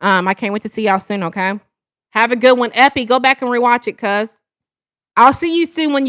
I can't wait to see y'all soon, okay? Have a good one. Epi, go back and rewatch it, cuz. I'll see you soon when you